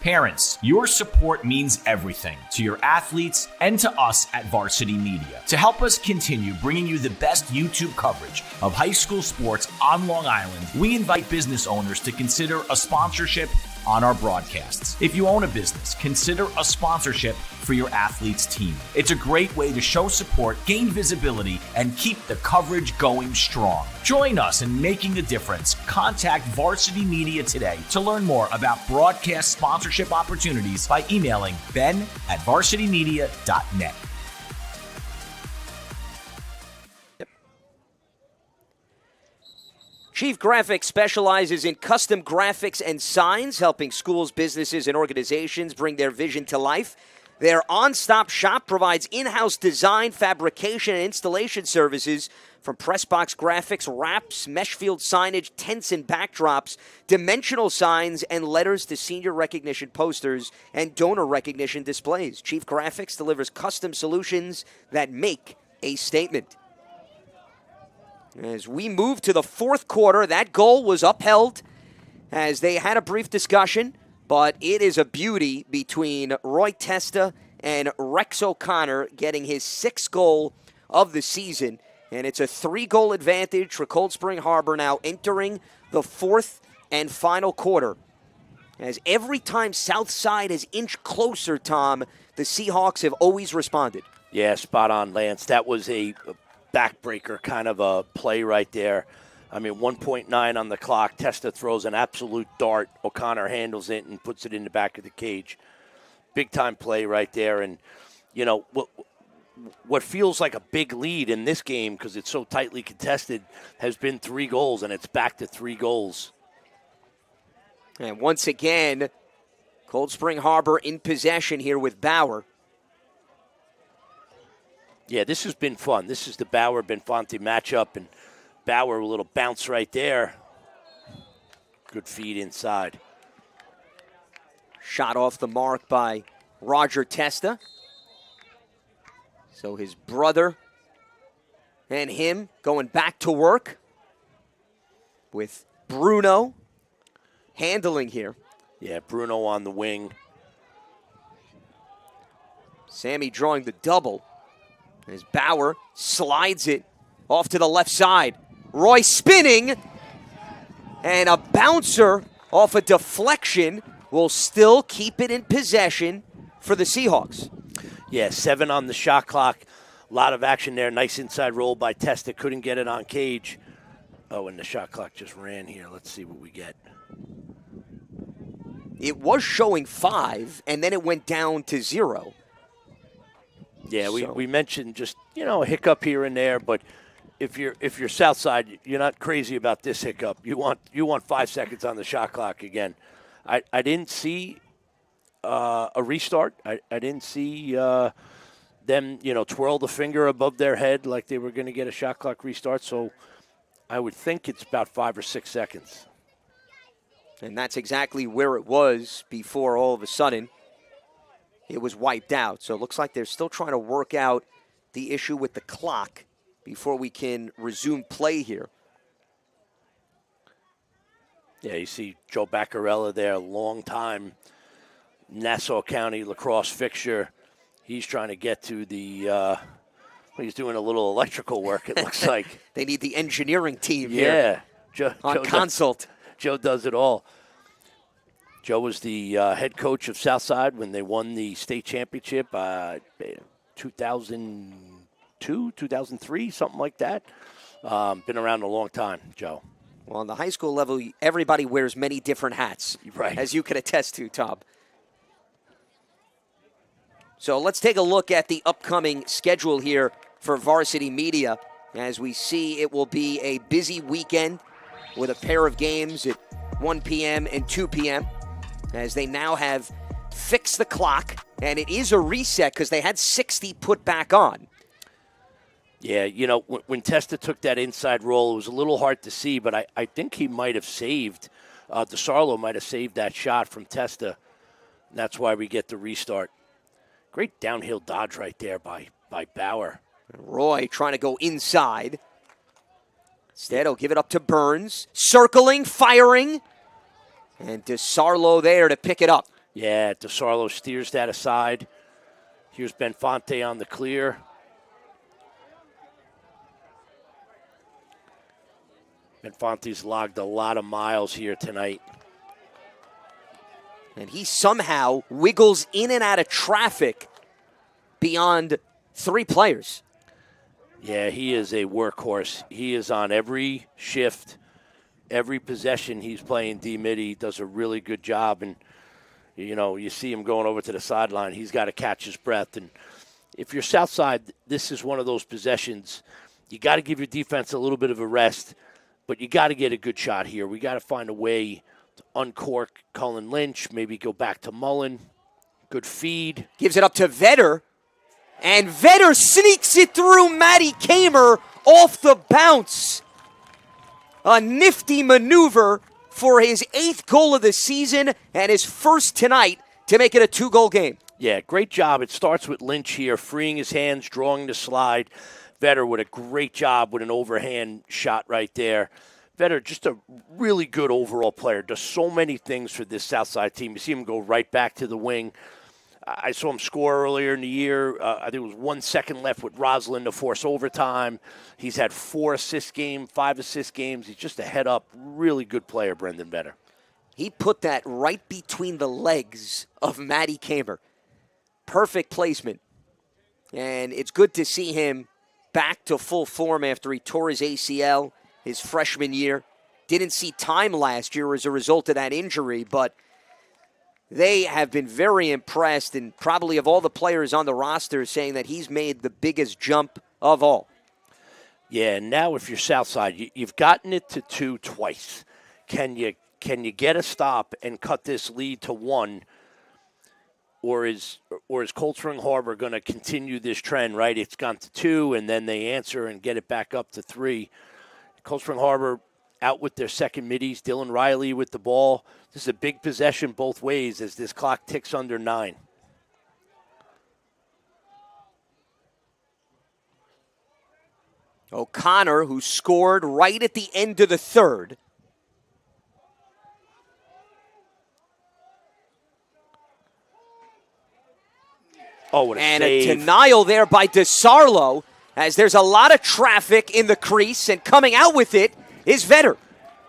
Parents, your support means everything to your athletes and to us at Varsity Media. To help us continue bringing you the best YouTube coverage of high school sports on Long Island, we invite business owners to consider a sponsorship on our broadcasts. If you own a business, consider a sponsorship for your athlete's team. It's a great way to show support, gain visibility, and keep the coverage going strong. Join us in making a difference. Contact Varsity Media today to learn more about broadcast sponsorship opportunities by emailing ben@varsitymedia.net. Chief Graphics specializes in custom graphics and signs, helping schools, businesses, and organizations bring their vision to life. Their on-stop shop provides in-house design, fabrication, and installation services from pressbox graphics, wraps, mesh field signage, tents and backdrops, dimensional signs, and letters to senior recognition posters and donor recognition displays. Chief Graphics delivers custom solutions that make a statement. As we move to the fourth quarter, that goal was upheld as they had a brief discussion, but it is a beauty between Roy Testa and Rex O'Connor getting his sixth goal of the season. And it's a 3-goal advantage for Cold Spring Harbor now entering the fourth and final quarter. As every time Southside has inched closer, Tom, the Seahawks have always responded. Yeah, spot on, Lance. That was a backbreaker kind of a play right there. I mean, 1.9 on the clock. Testa throws an absolute dart. O'Connor handles it and puts it in the back of the cage. Big-time play right there. And, you know, what feels like a big lead in this game because it's so tightly contested has been 3 goals, and it's back to 3 goals. And once again, Cold Spring Harbor in possession here with Bauer. Yeah, this has been fun. This is the Bauer-Benfonte matchup, and Bauer, a little bounce right there. Good feed inside. Shot off the mark by Roger Testa. So his brother and him going back to work with Bruno handling here. Yeah, Bruno on the wing. Sammy drawing the double. As Bauer slides it off to the left side. Roy spinning. And a bouncer off a deflection will still keep it in possession for the Seahawks. Yeah, 7 on the shot clock. A lot of action there. Nice inside roll by Testa. Couldn't get it on cage. Oh, and the shot clock just ran here. Let's see what we get. It was showing 5, and then it went down to 0. Yeah, we mentioned just, you know, a hiccup here and there, but if you're Southside, you're not crazy about this hiccup. You want 5 seconds on the shot clock again. I didn't see a restart. I didn't see them, you know, twirl the finger above their head like they were going to get a shot clock restart. So I would think it's about 5 or 6 seconds. And that's exactly where it was before all of a sudden it was wiped out. So it looks like they're still trying to work out the issue with the clock before we can resume play here. Yeah, you see Joe Baccarella there, long time Nassau County lacrosse fixture. He's trying to get to the, he's doing a little electrical work, it looks like. They need the engineering team here. Yeah. On consult. Joe does it all. Joe was the head coach of Southside when they won the state championship 2002, 2003, something like that. Been around a long time, Joe. Well, on the high school level, everybody wears many different hats, right, as you can attest to, Tom. So let's take a look at the upcoming schedule here for Varsity Media. As we see, it will be a busy weekend with a pair of games at 1 p.m. and 2 p.m. as they now have fixed the clock, and it is a reset because they had 60 put back on. Yeah, you know, when Testa took that inside roll, it was a little hard to see, but I think he might have saved, DeSarlo might have saved that shot from Testa. That's why we get the restart. Great downhill dodge right there by Bauer. Roy trying to go inside. Instead, he'll give it up to Burns. Circling, firing. And DeSarlo there to pick it up. Yeah, DeSarlo steers that aside. Here's Benfonte on the clear. Benfonte's logged a lot of miles here tonight. And he somehow wiggles in and out of traffic beyond 3 players. Yeah, he is a workhorse. He is on every shift, every possession he's playing D-mid. He does a really good job. And, you know, you see him going over to the sideline. He's got to catch his breath. And if you're Southside, this is one of those possessions. You got to give your defense a little bit of a rest, but you got to get a good shot here. We got to find a way to uncork Cullen Lynch, maybe go back to Mullen. Good feed. Gives it up to Vetter. And Vetter sneaks it through Matty Kamer off the bounce. A nifty maneuver for his 8th goal of the season and his first tonight to make it a 2-goal game. Yeah, great job. It starts with Lynch here, freeing his hands, drawing the slide. Vetter with a great job with an overhand shot right there. Vetter, just a really good overall player. Does so many things for this Southside team. You see him go right back to the wing. I saw him score earlier in the year. I think it was 1 second left with Roslin to force overtime. He's had 4 assist games, 5 assist games. He's just a head-up, really good player, Brendan Vetter. He put that right between the legs of Matty Kamer. Perfect placement. And it's good to see him back to full form after he tore his ACL his freshman year. Didn't see time last year as a result of that injury, but they have been very impressed, and probably of all the players on the roster saying that he's made the biggest jump of all. Yeah, and now if you're Southside, you've gotten it to 2 twice. Can you get a stop and cut this lead to 1? Or is Cold Spring Harbor going to continue this trend, right? It's gone to 2, and then they answer and get it back up to 3. Cold Spring Harbor out with their second middies. Dylan Riley with the ball. This is a big possession both ways as this clock ticks under 9. O'Connor, who scored right at the end of the 3rd. Oh, what a and save. A denial there by DeSarlo, as there's a lot of traffic in the crease, and coming out with it is Vetter.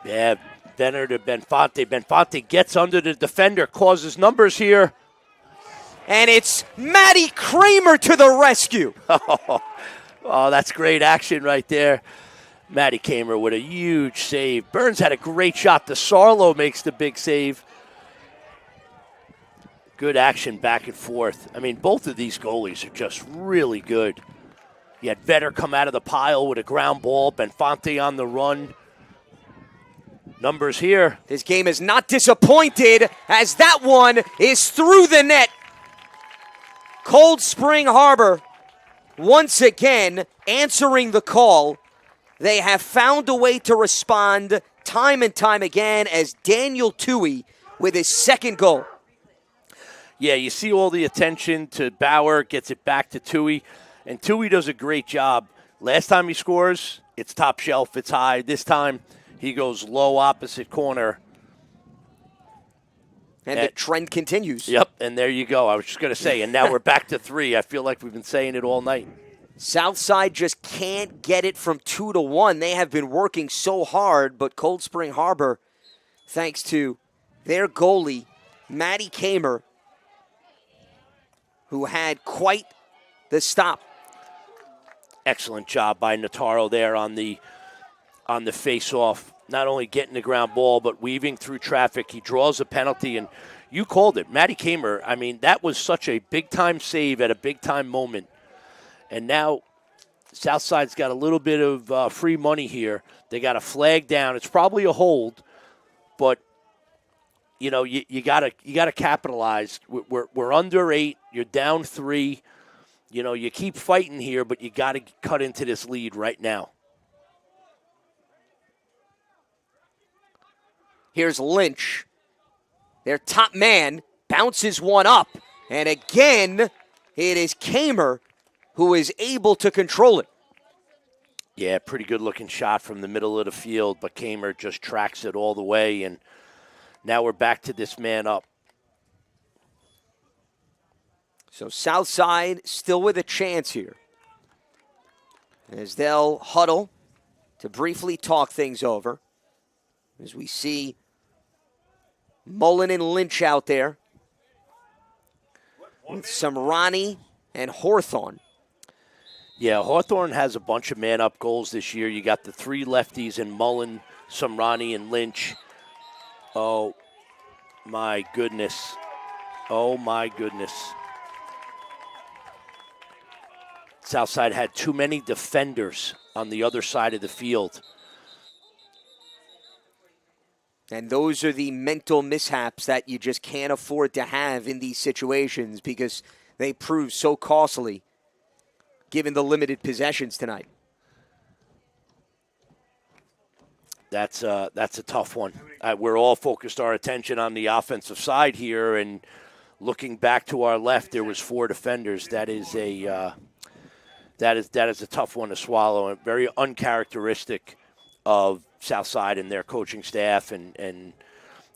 Yeah, Vetter to Benfonte. Benfonte gets under the defender, causes numbers here. And it's Matty Kramer to the rescue. Oh, that's great action right there. Matty Kramer with a huge save. Burns had a great shot. DeSarlo makes the big save. Good action back and forth. I mean, both of these goalies are just really good. You had Vetter come out of the pile with a ground ball. Benfonte on the run. Numbers here. This game is not disappointed as that one is through the net. Cold Spring Harbor once again answering the call. They have found a way to respond time and time again as Daniel Toohey with his 2nd goal. Yeah, you see all the attention to Bauer, gets it back to Toohey, and Toohey does a great job. Last time he scores, it's top shelf, it's high. This time, he goes low opposite corner. And the trend continues. Yep, and there you go. I was just going to say, and now we're back to 3. I feel like we've been saying it all night. Southside just can't get it from 2 to 1. They have been working so hard, but Cold Spring Harbor, thanks to their goalie, Matty Kramer, who had quite the stop. Excellent job by Notaro there on the face-off. Not only getting the ground ball, but weaving through traffic. He draws a penalty, and you called it. Matty Kramer, I mean, that was such a big-time save at a big-time moment. And now Southside's got a little bit of free money here. They got a flag down. It's probably a hold, but you know you gotta capitalize. We're under 8. You're down 3. You know you keep fighting here, but you got to cut into this lead right now. Here's Lynch. Their top man bounces one up, and again it is Kramer who is able to control it. Yeah, pretty good-looking shot from the middle of the field, but Kramer just tracks it all the way, and now we're back to this man up. So Southside still with a chance here, as they'll huddle to briefly talk things over. As we see Mullen and Lynch out there with Samrani and Hawthorne. Yeah, Hawthorne has a bunch of man-up goals this year. You got the three lefties in Mullen, Samrani, and Lynch. Oh, my goodness. Oh, my goodness. Southside had too many defenders on the other side of the field. And those are the mental mishaps that you just can't afford to have in these situations because they prove so costly given the limited possessions tonight. That's a tough one. We're all focused our attention on the offensive side here, and looking back to our left, there was 4 defenders. That is a tough one to swallow, and very uncharacteristic of Southside and their coaching staff. And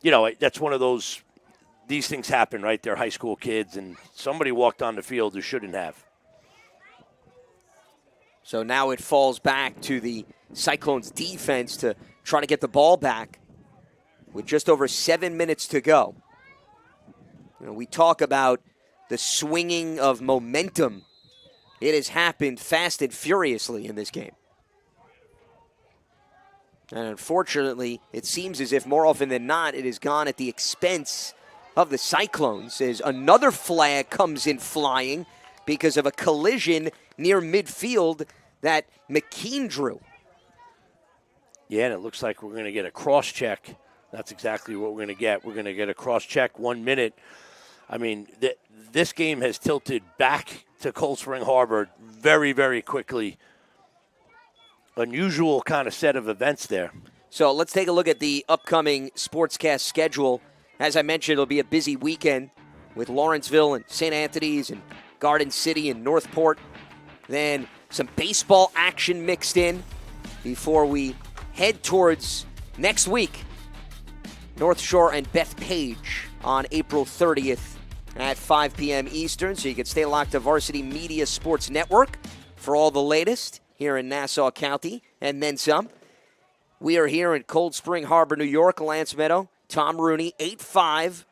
you know, that's one of those, these things happen, right? They're high school kids, and somebody walked on the field who shouldn't have. So now it falls back to the Cyclones defense to try to get the ball back with just over 7 minutes to go. You know, we talk about the swinging of momentum. It has happened fast and furiously in this game. And unfortunately, it seems as if more often than not, it has gone at the expense of the Cyclones as another flag comes in flying because of a collision near midfield that McKean drew. Yeah, and it looks like we're going to get a cross-check. That's exactly what we're going to get. We're going to get a cross-check 1 minute. I mean, this game has tilted back to Cold Spring Harbor very, very quickly. Unusual kind of set of events there. So let's take a look at the upcoming SportsCast schedule. As I mentioned, it'll be a busy weekend with Lawrenceville and St. Anthony's and Garden City and Northport. Then some baseball action mixed in before we head towards next week. North Shore and Bethpage on April 30th at 5 p.m. Eastern. So you can stay locked to Varsity Media Sports Network for all the latest here in Nassau County and then some. We are here in Cold Spring Harbor, New York. Lance Meadow, Tom Rooney, 8-5.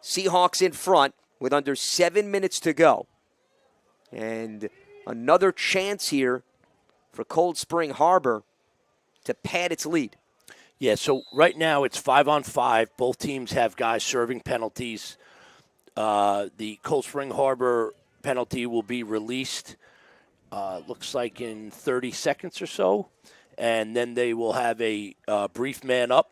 Seahawks in front with under 7 minutes to go. And another chance here for Cold Spring Harbor to pad its lead. Yeah, so right now it's 5-on-5. Both teams have guys serving penalties. The Cold Spring Harbor penalty will be released, looks like in 30 seconds or so. And then they will have a brief man up.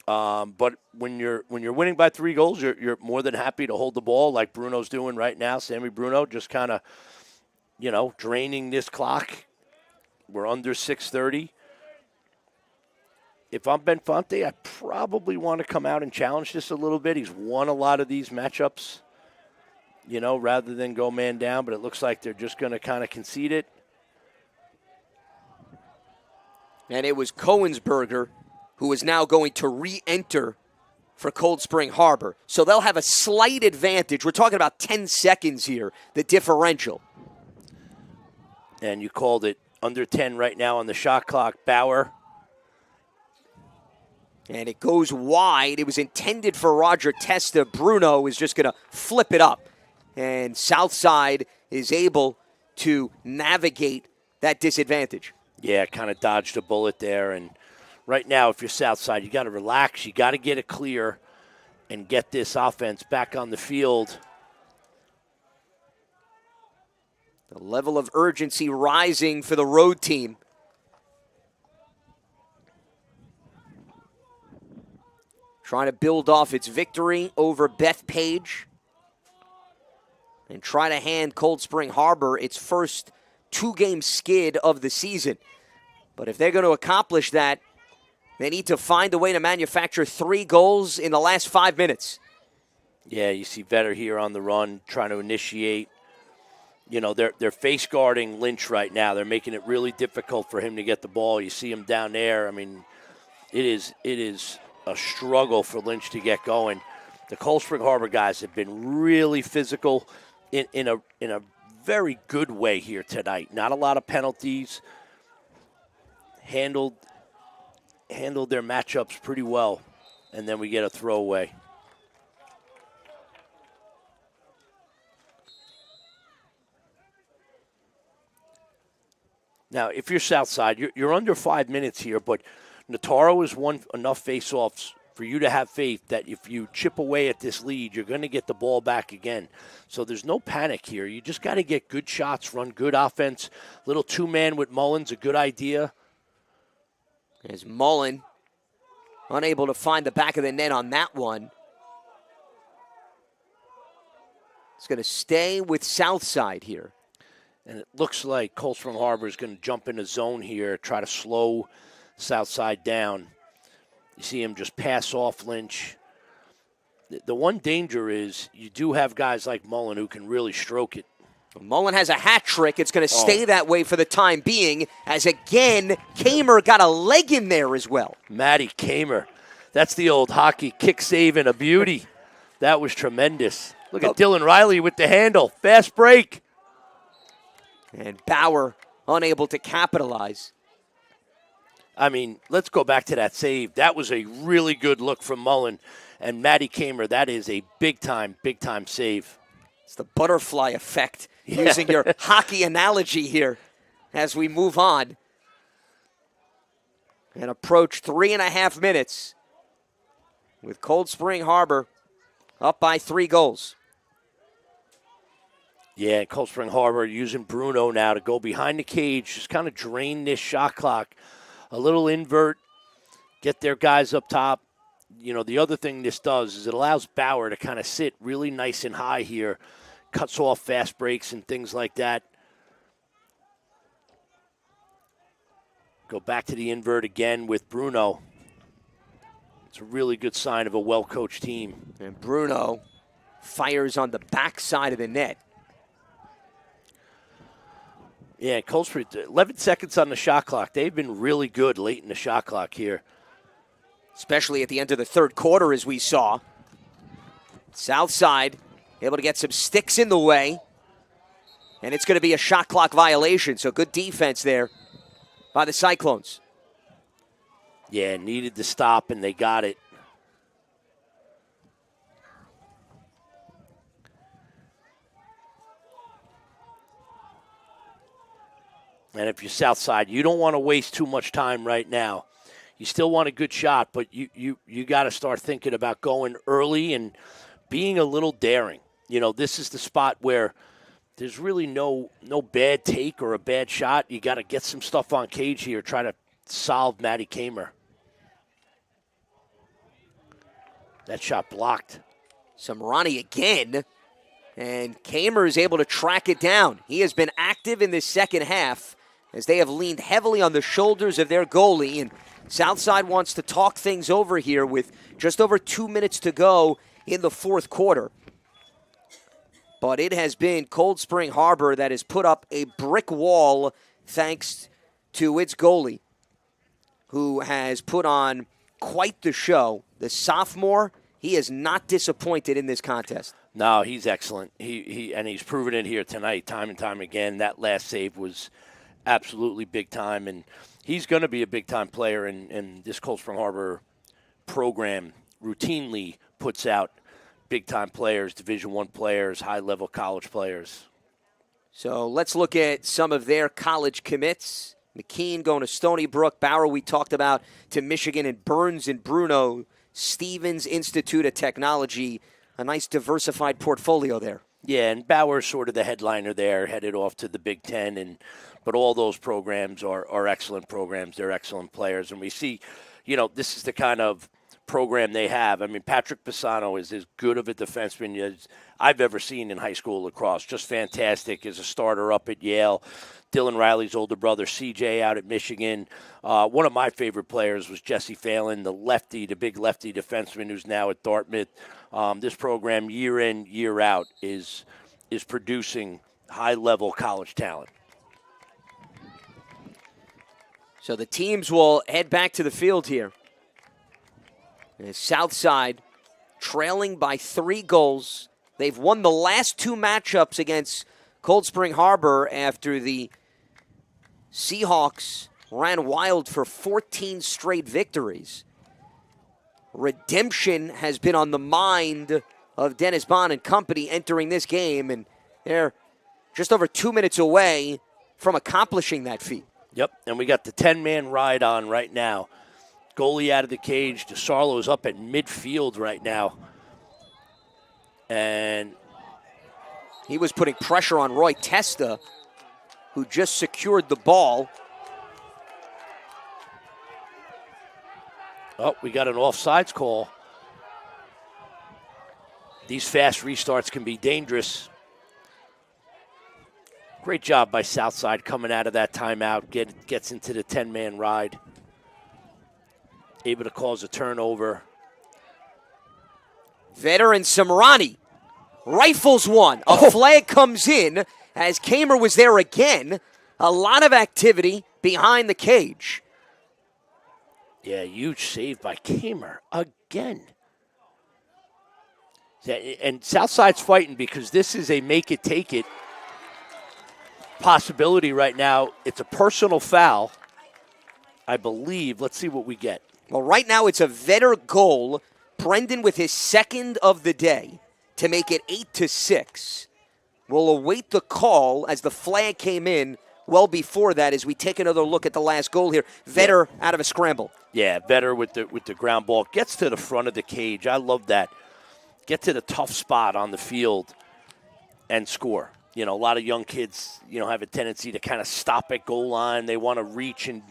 But when you're winning by 3 goals, you're more than happy to hold the ball like Bruno's doing right now. Sammy Bruno just kind of, draining this clock. We're under 6:30. If I'm Ben Fonte, I probably want to come out and challenge this a little bit. He's won a lot of these matchups, rather than go man down. But it looks like they're just going to kind of concede it. And it was Cohensberger who is now going to re-enter for Cold Spring Harbor. So they'll have a slight advantage. We're talking about 10 seconds here, the differential. And you called it under 10 right now on the shot clock. Bauer. And it goes wide. It was intended for Roger Testa. Bruno is just going to flip it up. And Southside is able to navigate that disadvantage. Yeah, kind of dodged a bullet there. And right now, if you're Southside, you got to relax. You got to get it clear and get this offense back on the field. The level of urgency rising for the road team. Trying to build off its victory over Bethpage and try to hand Cold Spring Harbor its first 2-game skid of the season. But if they're going to accomplish that, they need to find a way to manufacture 3 goals in the last 5 minutes. Yeah, you see Vetter here on the run trying to initiate. They're face guarding Lynch right now. They're making it really difficult for him to get the ball. You see him down there. I mean, it is a struggle for Lynch to get going. The Cold Spring Harbor guys have been really physical, in a very good way here tonight. Not a lot of penalties. Handled their matchups pretty well, and then we get a throwaway. Now, if you're Southside, you're under 5 minutes here, but Notaro has won enough face-offs for you to have faith that if you chip away at this lead, you're going to get the ball back again. So there's no panic here. You just got to get good shots, run good offense. Little two-man with Mullen's a good idea. As Mullen unable to find the back of the net on that one. It's going to stay with Southside here. And it looks like Cold Spring Harbor is going to jump in a zone here, try to slow Southside down. You see him just pass off Lynch. The one danger is you do have guys like Mullen who can really stroke it. Mullen has a hat trick. It's going to stay that way for the time being, as again, Kamer got a leg in there as well. Matty Kamer. That's the old hockey kick save and a beauty. That was tremendous. Look at Dylan Riley with the handle. Fast break. And Bauer unable to capitalize. I mean, let's go back to that save. That was a really good look from Mullen. And Matty Kamer, that is a big-time save. It's the butterfly effect, using your hockey analogy here as we move on. And approach 3.5 minutes with Cold Spring Harbor up by 3 goals. Yeah, Cold Spring Harbor using Bruno now to go behind the cage, just kind of drain this shot clock. A little invert, get their guys up top. You know, the other thing this does is it allows Bauer to kind of sit really nice and high here, cuts off fast breaks and things like that. Go back to the invert again with Bruno. It's a really good sign of a well-coached team. And Bruno fires on the backside of the net. Yeah, Cold Spring, 11 seconds on the shot clock. They've been really good late in the shot clock here. Especially at the end of the third quarter, as we saw. Southside able to get some sticks in the way. And it's going to be a shot clock violation, so good defense there by the Cyclones. Yeah, needed to stop, and they got it. And if you're Southside, you don't want to waste too much time right now. You still want a good shot, but you got to start thinking about going early and being a little daring. You know, this is the spot where there's really no bad take or a bad shot. You got to get some stuff on cage here, try to solve Matty Kamer. That shot blocked. Samrani again, and Kamer is able to track it down. He has been active in this second half as they have leaned heavily on the shoulders of their goalie, and Southside wants to talk things over here with just over 2 minutes to go in the fourth quarter. But it has been Cold Spring Harbor that has put up a brick wall thanks to its goalie, who has put on quite the show. The sophomore, he is not disappointed in this contest. No, he's excellent. He's proven it here tonight, time and time again. That last save was absolutely big time, and he's going to be a big time player. And this Cold Spring Harbor program routinely puts out big time players, Division I players, high level college players. So let's look at some of their college commits. McKean going to Stony Brook. Bauer we talked about to Michigan, and Burns and Bruno. Stevens Institute of Technology. A nice diversified portfolio there. Yeah, and Bauer's sort of the headliner there, headed off to the Big Ten. But all those programs are excellent programs. They're excellent players. And we see, you know, this is the kind of program they have. I mean, Patrick Pisano is as good of a defenseman as I've ever seen in high school lacrosse. Just fantastic as a starter up at Yale. Dylan Riley's older brother, CJ, out at Michigan. One of my favorite players was Jesse Phelan, the big lefty defenseman who's now at Dartmouth. This program, year in, year out, is producing high-level college talent. So the teams will head back to the field here. Southside trailing by 3 goals. They've won the last 2 matchups against Cold Spring Harbor after the Seahawks ran wild for 14 straight victories. Redemption has been on the mind of Dennis Bond and company entering this game, and they're just over 2 minutes away from accomplishing that feat. Yep, and we got the 10-man ride on right now. Goalie out of the cage. DeSarlo's up at midfield right now. And he was putting pressure on Roy Testa, who just secured the ball. Oh, we got an offsides call. These fast restarts can be dangerous. Great job by Southside coming out of that timeout, gets into the 10-man ride. Able to cause a turnover. Veteran Samrani rifles one. A flag comes in as Kamer was there again. A lot of activity behind the cage. Yeah, huge save by Kamer again. And Southside's fighting because this is a make-it-take-it possibility right now. It's a personal foul, I believe. Let's see what we get. Well, right now it's a Vetter goal. Brendan with his second of the day to make it 8-6. We'll await the call as the flag came in well before that as we take another look at the last goal here. Vetter out of a scramble. Yeah, Vetter with the ground ball. Gets to the front of the cage. I love that. Get to the tough spot on the field and score. You know, a lot of young kids, have a tendency to kind of stop at goal line. They want to reach and,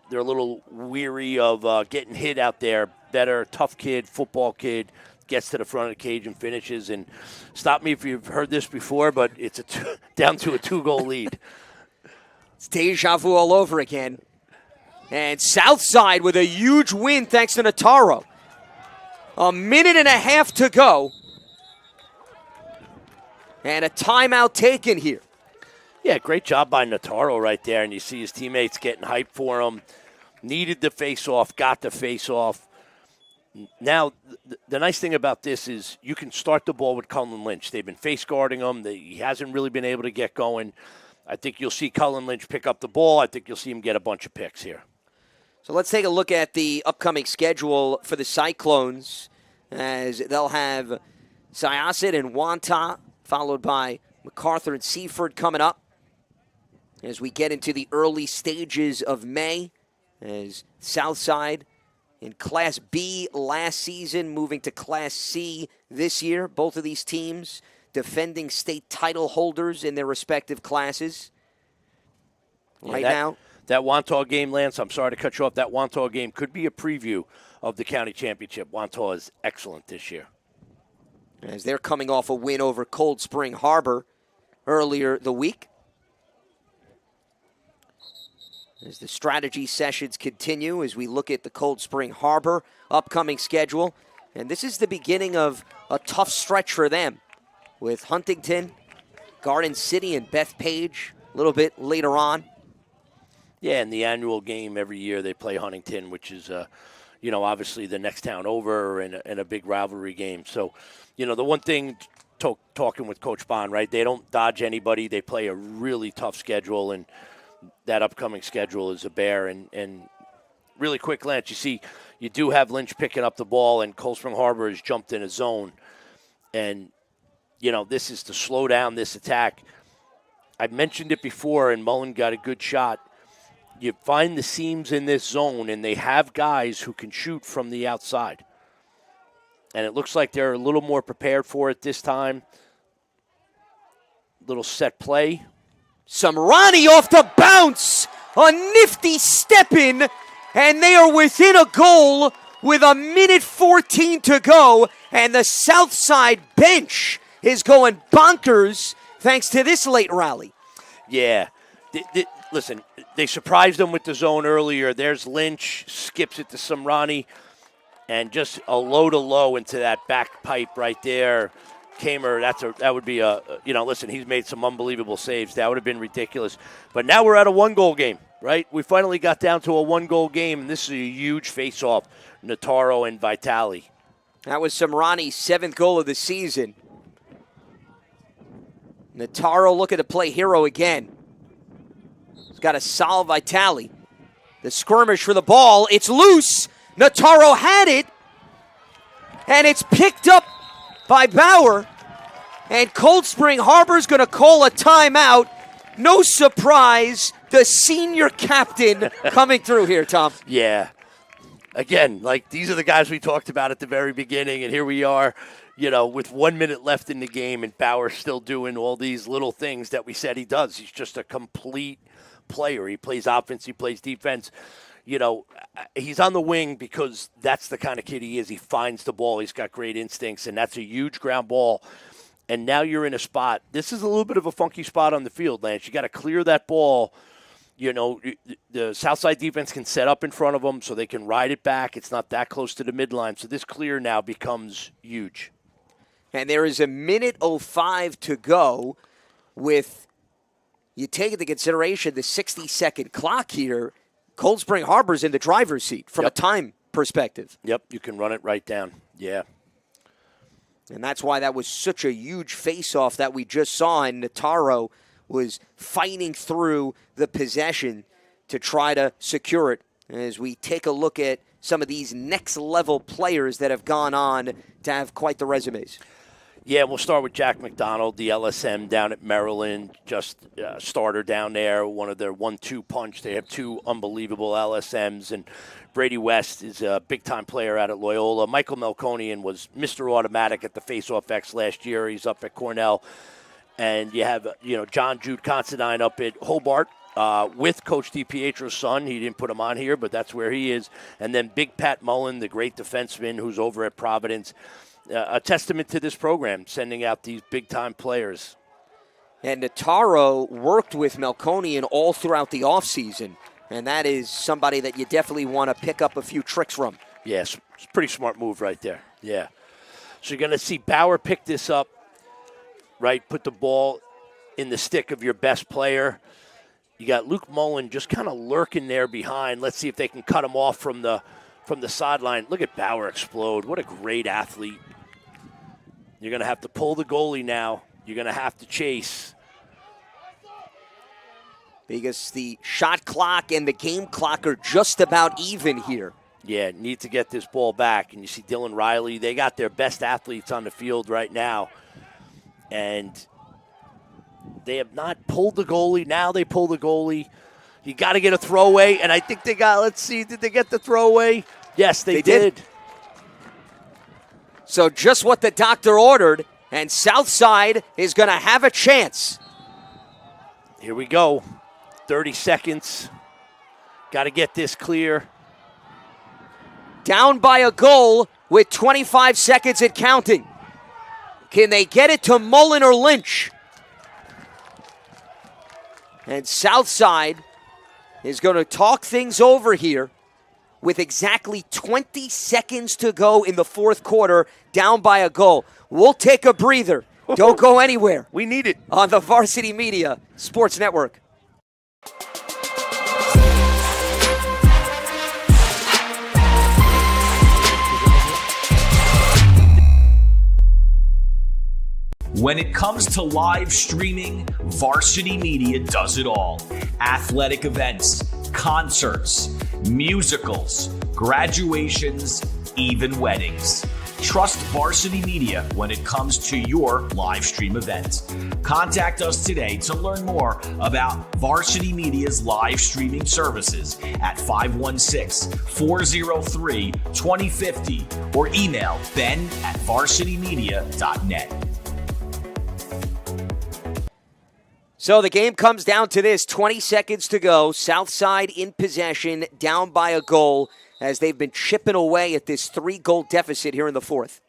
they're a little weary of getting hit out there. Vetter, tough kid, football kid, gets to the front of the cage and finishes. And stop me if you've heard this before, but it's down to a 2-goal lead. It's deja vu all over again. And Southside with a huge win thanks to Nataro. 1.5 minutes to go. And a timeout taken here. Yeah, great job by Nataro right there. And you see his teammates getting hyped for him. Needed the face-off, got the face-off. Now, the nice thing about this is you can start the ball with Cullen Lynch. They've been face-guarding him. He hasn't really been able to get going. I think you'll see Cullen Lynch pick up the ball. I think you'll see him get a bunch of picks here. So let's take a look at the upcoming schedule for the Cyclones, as they'll have Syosset and Wantagh, followed by MacArthur and Seaford coming up as we get into the early stages of May, as Southside in Class B last season, moving to Class C this year. Both of these teams defending state title holders in their respective classes. Now, that Wantagh game, Lance, I'm sorry to cut you off. That Wantagh game could be a preview of the county championship. Wantagh is excellent this year. As they're coming off a win over Cold Spring Harbor earlier the week. As the strategy sessions continue, as we look at the Cold Spring Harbor upcoming schedule. And this is the beginning of a tough stretch for them, with Huntington, Garden City, and Bethpage a little bit later on. Yeah, in the annual game every year they play Huntington, which is, obviously the next town over and a big rivalry game. So, the one thing, talking with Coach Bond, right, they don't dodge anybody. They play a really tough schedule, and that upcoming schedule is a bear. And really quick, Lance, you do have Lynch picking up the ball, and Cold Spring Harbor has jumped in a zone. And, this is to slow down this attack. I mentioned it before, and Mullen got a good shot. You find the seams in this zone, and they have guys who can shoot from the outside. And it looks like they're a little more prepared for it this time. Little set play. Samrani off the bounce. A nifty step in, and they are within a goal with 1:14 to go. And the Southside bench is going bonkers thanks to this late rally. Yeah. Listen, they surprised them with the zone earlier. There's Lynch, skips it to Samrani, and just a low into that back pipe right there. Kamer, that would be listen, he's made some unbelievable saves. That would have been ridiculous. But now we're at a 1-goal game, right? We finally got down to a 1-goal game, and this is a huge face-off, Nataro and Vitali. That was Samrani's 7th goal of the season. Nataro looking to play hero again. He's got a solid Vitale. The skirmish for the ball. It's loose. Nataro had it. And it's picked up by Bauer. And Cold Spring Harbor's going to call a timeout. No surprise, the senior captain coming through here, Tom. Yeah. Again, like, these are the guys we talked about at the very beginning, and here we are, with 1 minute left in the game, and Bauer's still doing all these little things that we said he does. He's just a complete player. He plays offense, he plays defense. He's on the wing because that's the kind of kid he is. He finds the ball. He's got great instincts, and that's a huge ground ball. And now you're in a spot. This is a little bit of a funky spot on the field, Lance. You got to clear that ball. The Southside defense can set up in front of them so they can ride it back. It's not that close to the midline. So this clear now becomes huge. And there is 1:05 to go with, you take into consideration the 60-second clock here. Cold Spring Harbor's in the driver's seat from a time perspective. Yep, you can run it right down. Yeah. And that's why that was such a huge face-off that we just saw, and Nataro was fighting through the possession to try to secure it. As we take a look at some of these next-level players that have gone on to have quite the resumes. Yeah, we'll start with Jack McDonald, the LSM down at Maryland, just starter down there, one of their 1-2 punch. They have 2 unbelievable LSMs, and Brady West is a big-time player out at Loyola. Michael Melkonian was Mr. Automatic at the Face-Off X last year. He's up at Cornell. And you have, John Jude Considine up at Hobart with Coach DiPietro's son. He didn't put him on here, but that's where he is. And then Big Pat Mullen, the great defenseman who's over at Providence. A testament to this program, sending out these big-time players. And Nataro worked with Melkonian all throughout the offseason, and that is somebody that you definitely want to pick up a few tricks from. Yes, it's a pretty smart move right there. Yeah. So you're going to see Bauer pick this up, right? Put the ball in the stick of your best player. You got Luke Mullen just kind of lurking there behind. Let's see if they can cut him off from the sideline. Look at Bauer explode. What a great athlete. You're going to have to pull the goalie now. You're going to have to chase. Because the shot clock and the game clock are just about even here. Yeah, need to get this ball back. And you see Dylan Riley. They got their best athletes on the field right now. And they have not pulled the goalie. Now they pull the goalie. You got to get a throwaway. And I think they got, let's see, did they get the throwaway? Yes, they did. So just what the doctor ordered, and Southside is going to have a chance. Here we go. 30 seconds. Got to get this clear. Down by a goal with 25 seconds and counting. Can they get it to Mullen or Lynch? And Southside is going to talk things over here with exactly 20 seconds to go in the fourth quarter, down by a goal. We'll take a breather. Don't go anywhere. We need it. On the Varsity Media Sports Network. When it comes to live streaming, Varsity Media does it all. Athletic events, concerts, musicals, graduations, even weddings. Trust Varsity Media when it comes to your live stream event. Contact us today to learn more about Varsity Media's live streaming services at 516-403-2050 or email ben@varsitymedia.net. So the game comes down to this, 20 seconds to go. Southside in possession, down by a goal, as they've been chipping away at this 3-goal deficit here in the fourth.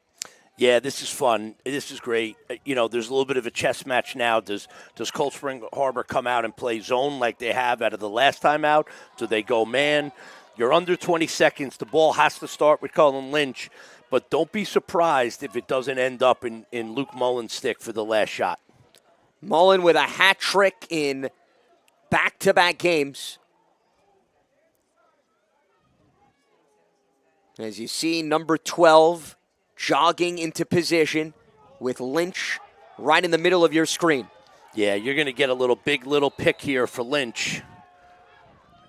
Yeah, this is fun. This is great. There's a little bit of a chess match now. Does Cold Spring Harbor come out and play zone like they have out of the last time out? Do they go man? You're under 20 seconds. The ball has to start with Cullen Lynch, but don't be surprised if it doesn't end up in Luke Mullen's stick for the last shot. Mullen with a hat trick in back-to-back games. As you see, number 12 jogging into position with Lynch right in the middle of your screen. Yeah, you're going to get a little pick here for Lynch.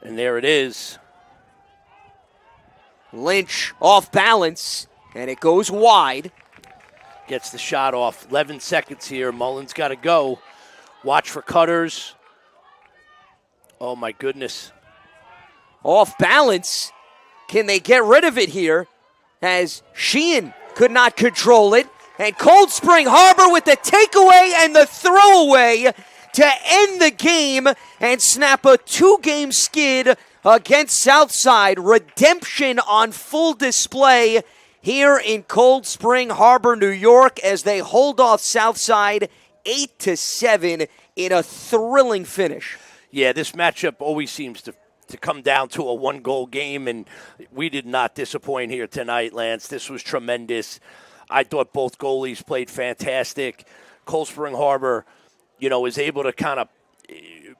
And there it is. Lynch off balance, and it goes wide. Gets the shot off. 11 seconds here. Mullen's got to go. Watch for cutters. Oh, my goodness. Off balance. Can they get rid of it here? As Sheehan could not control it. And Cold Spring Harbor with the takeaway and the throwaway to end the game and snap a 2-game skid against Southside. Redemption on full display here in Cold Spring Harbor, New York, as they hold off Southside 8-7 in a thrilling finish. Yeah, this matchup always seems to come down to a 1-goal game, and we did not disappoint here tonight, Lance. This was tremendous. I thought both goalies played fantastic. Cold Spring Harbor, is able to kind of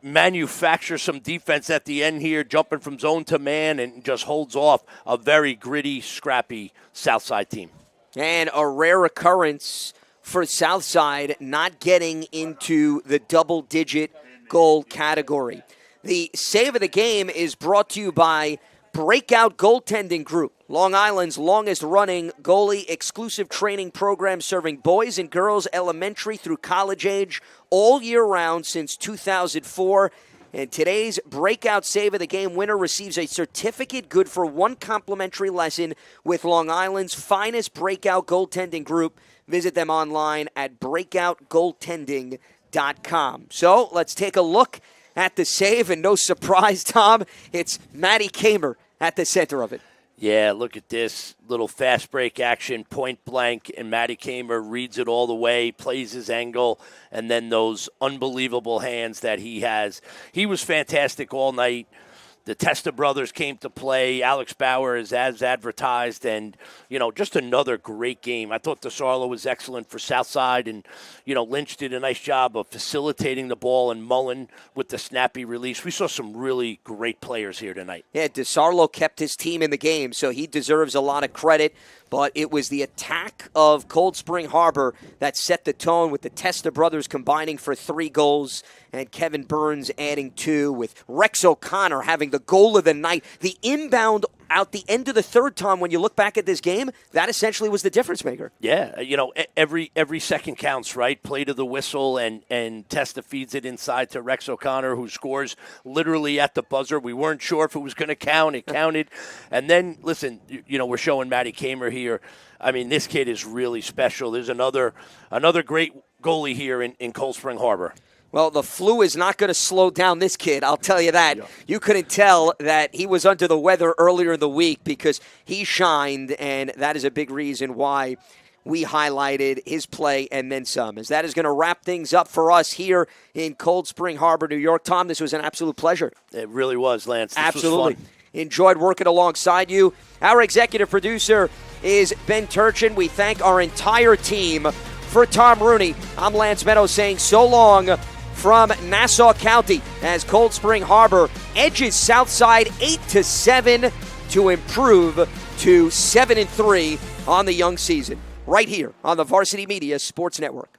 manufacture some defense at the end here, jumping from zone to man, and just holds off a very gritty, scrappy Southside team. And a rare occurrence for Southside not getting into the double-digit goal category. The save of the game is brought to you by Breakout Goaltending Group, Long Island's longest-running goalie exclusive training program serving boys and girls elementary through college age all year round since 2004. And today's Breakout Save of the Game winner receives a certificate good for 1 complimentary lesson with Long Island's finest Breakout Goaltending Group. Visit them online at breakoutgoaltending.com. So let's take a look at the save, and no surprise, Tom, it's Matty Kamer at the center of it. Yeah, look at this little fast break action, point blank, and Matty Kamer reads it all the way, plays his angle, and then those unbelievable hands that he has. He was fantastic all night. The Testa brothers came to play. Alex Bauer is as advertised, and, just another great game. I thought DeSarlo was excellent for Southside, and, Lynch did a nice job of facilitating the ball, and Mullen with the snappy release. We saw some really great players here tonight. Yeah, DeSarlo kept his team in the game, so he deserves a lot of credit. But it was the attack of Cold Spring Harbor that set the tone, with the Testa brothers combining for 3 goals and Kevin Burns adding 2, with Rex O'Connor having the goal of the night. The inbound out the end of the third time, when you look back at this game, that essentially was the difference maker. Yeah, every second counts, right? Play to the whistle, and Testa feeds it inside to Rex O'Connor, who scores literally at the buzzer. We weren't sure if it was going to count. It counted. And then, listen, we're showing Matty Kamer here. I mean, this kid is really special. There's another great goalie here in Cold Spring Harbor. Well, the flu is not going to slow down this kid, I'll tell you that. Yeah. You couldn't tell that he was under the weather earlier in the week, because he shined, and that is a big reason why we highlighted his play and then some. As that is going to wrap things up for us here in Cold Spring Harbor, New York. Tom, this was an absolute pleasure. It really was, Lance. This Absolutely. was fun. Enjoyed working alongside you. Our executive producer is Ben Turchin. We thank our entire team. For Tom Rooney, I'm Lance Meadows saying so long from Nassau County, as Cold Spring Harbor edges Southside 8-7 to improve to 7-3 on the young season, right here on the Varsity Media Sports Network.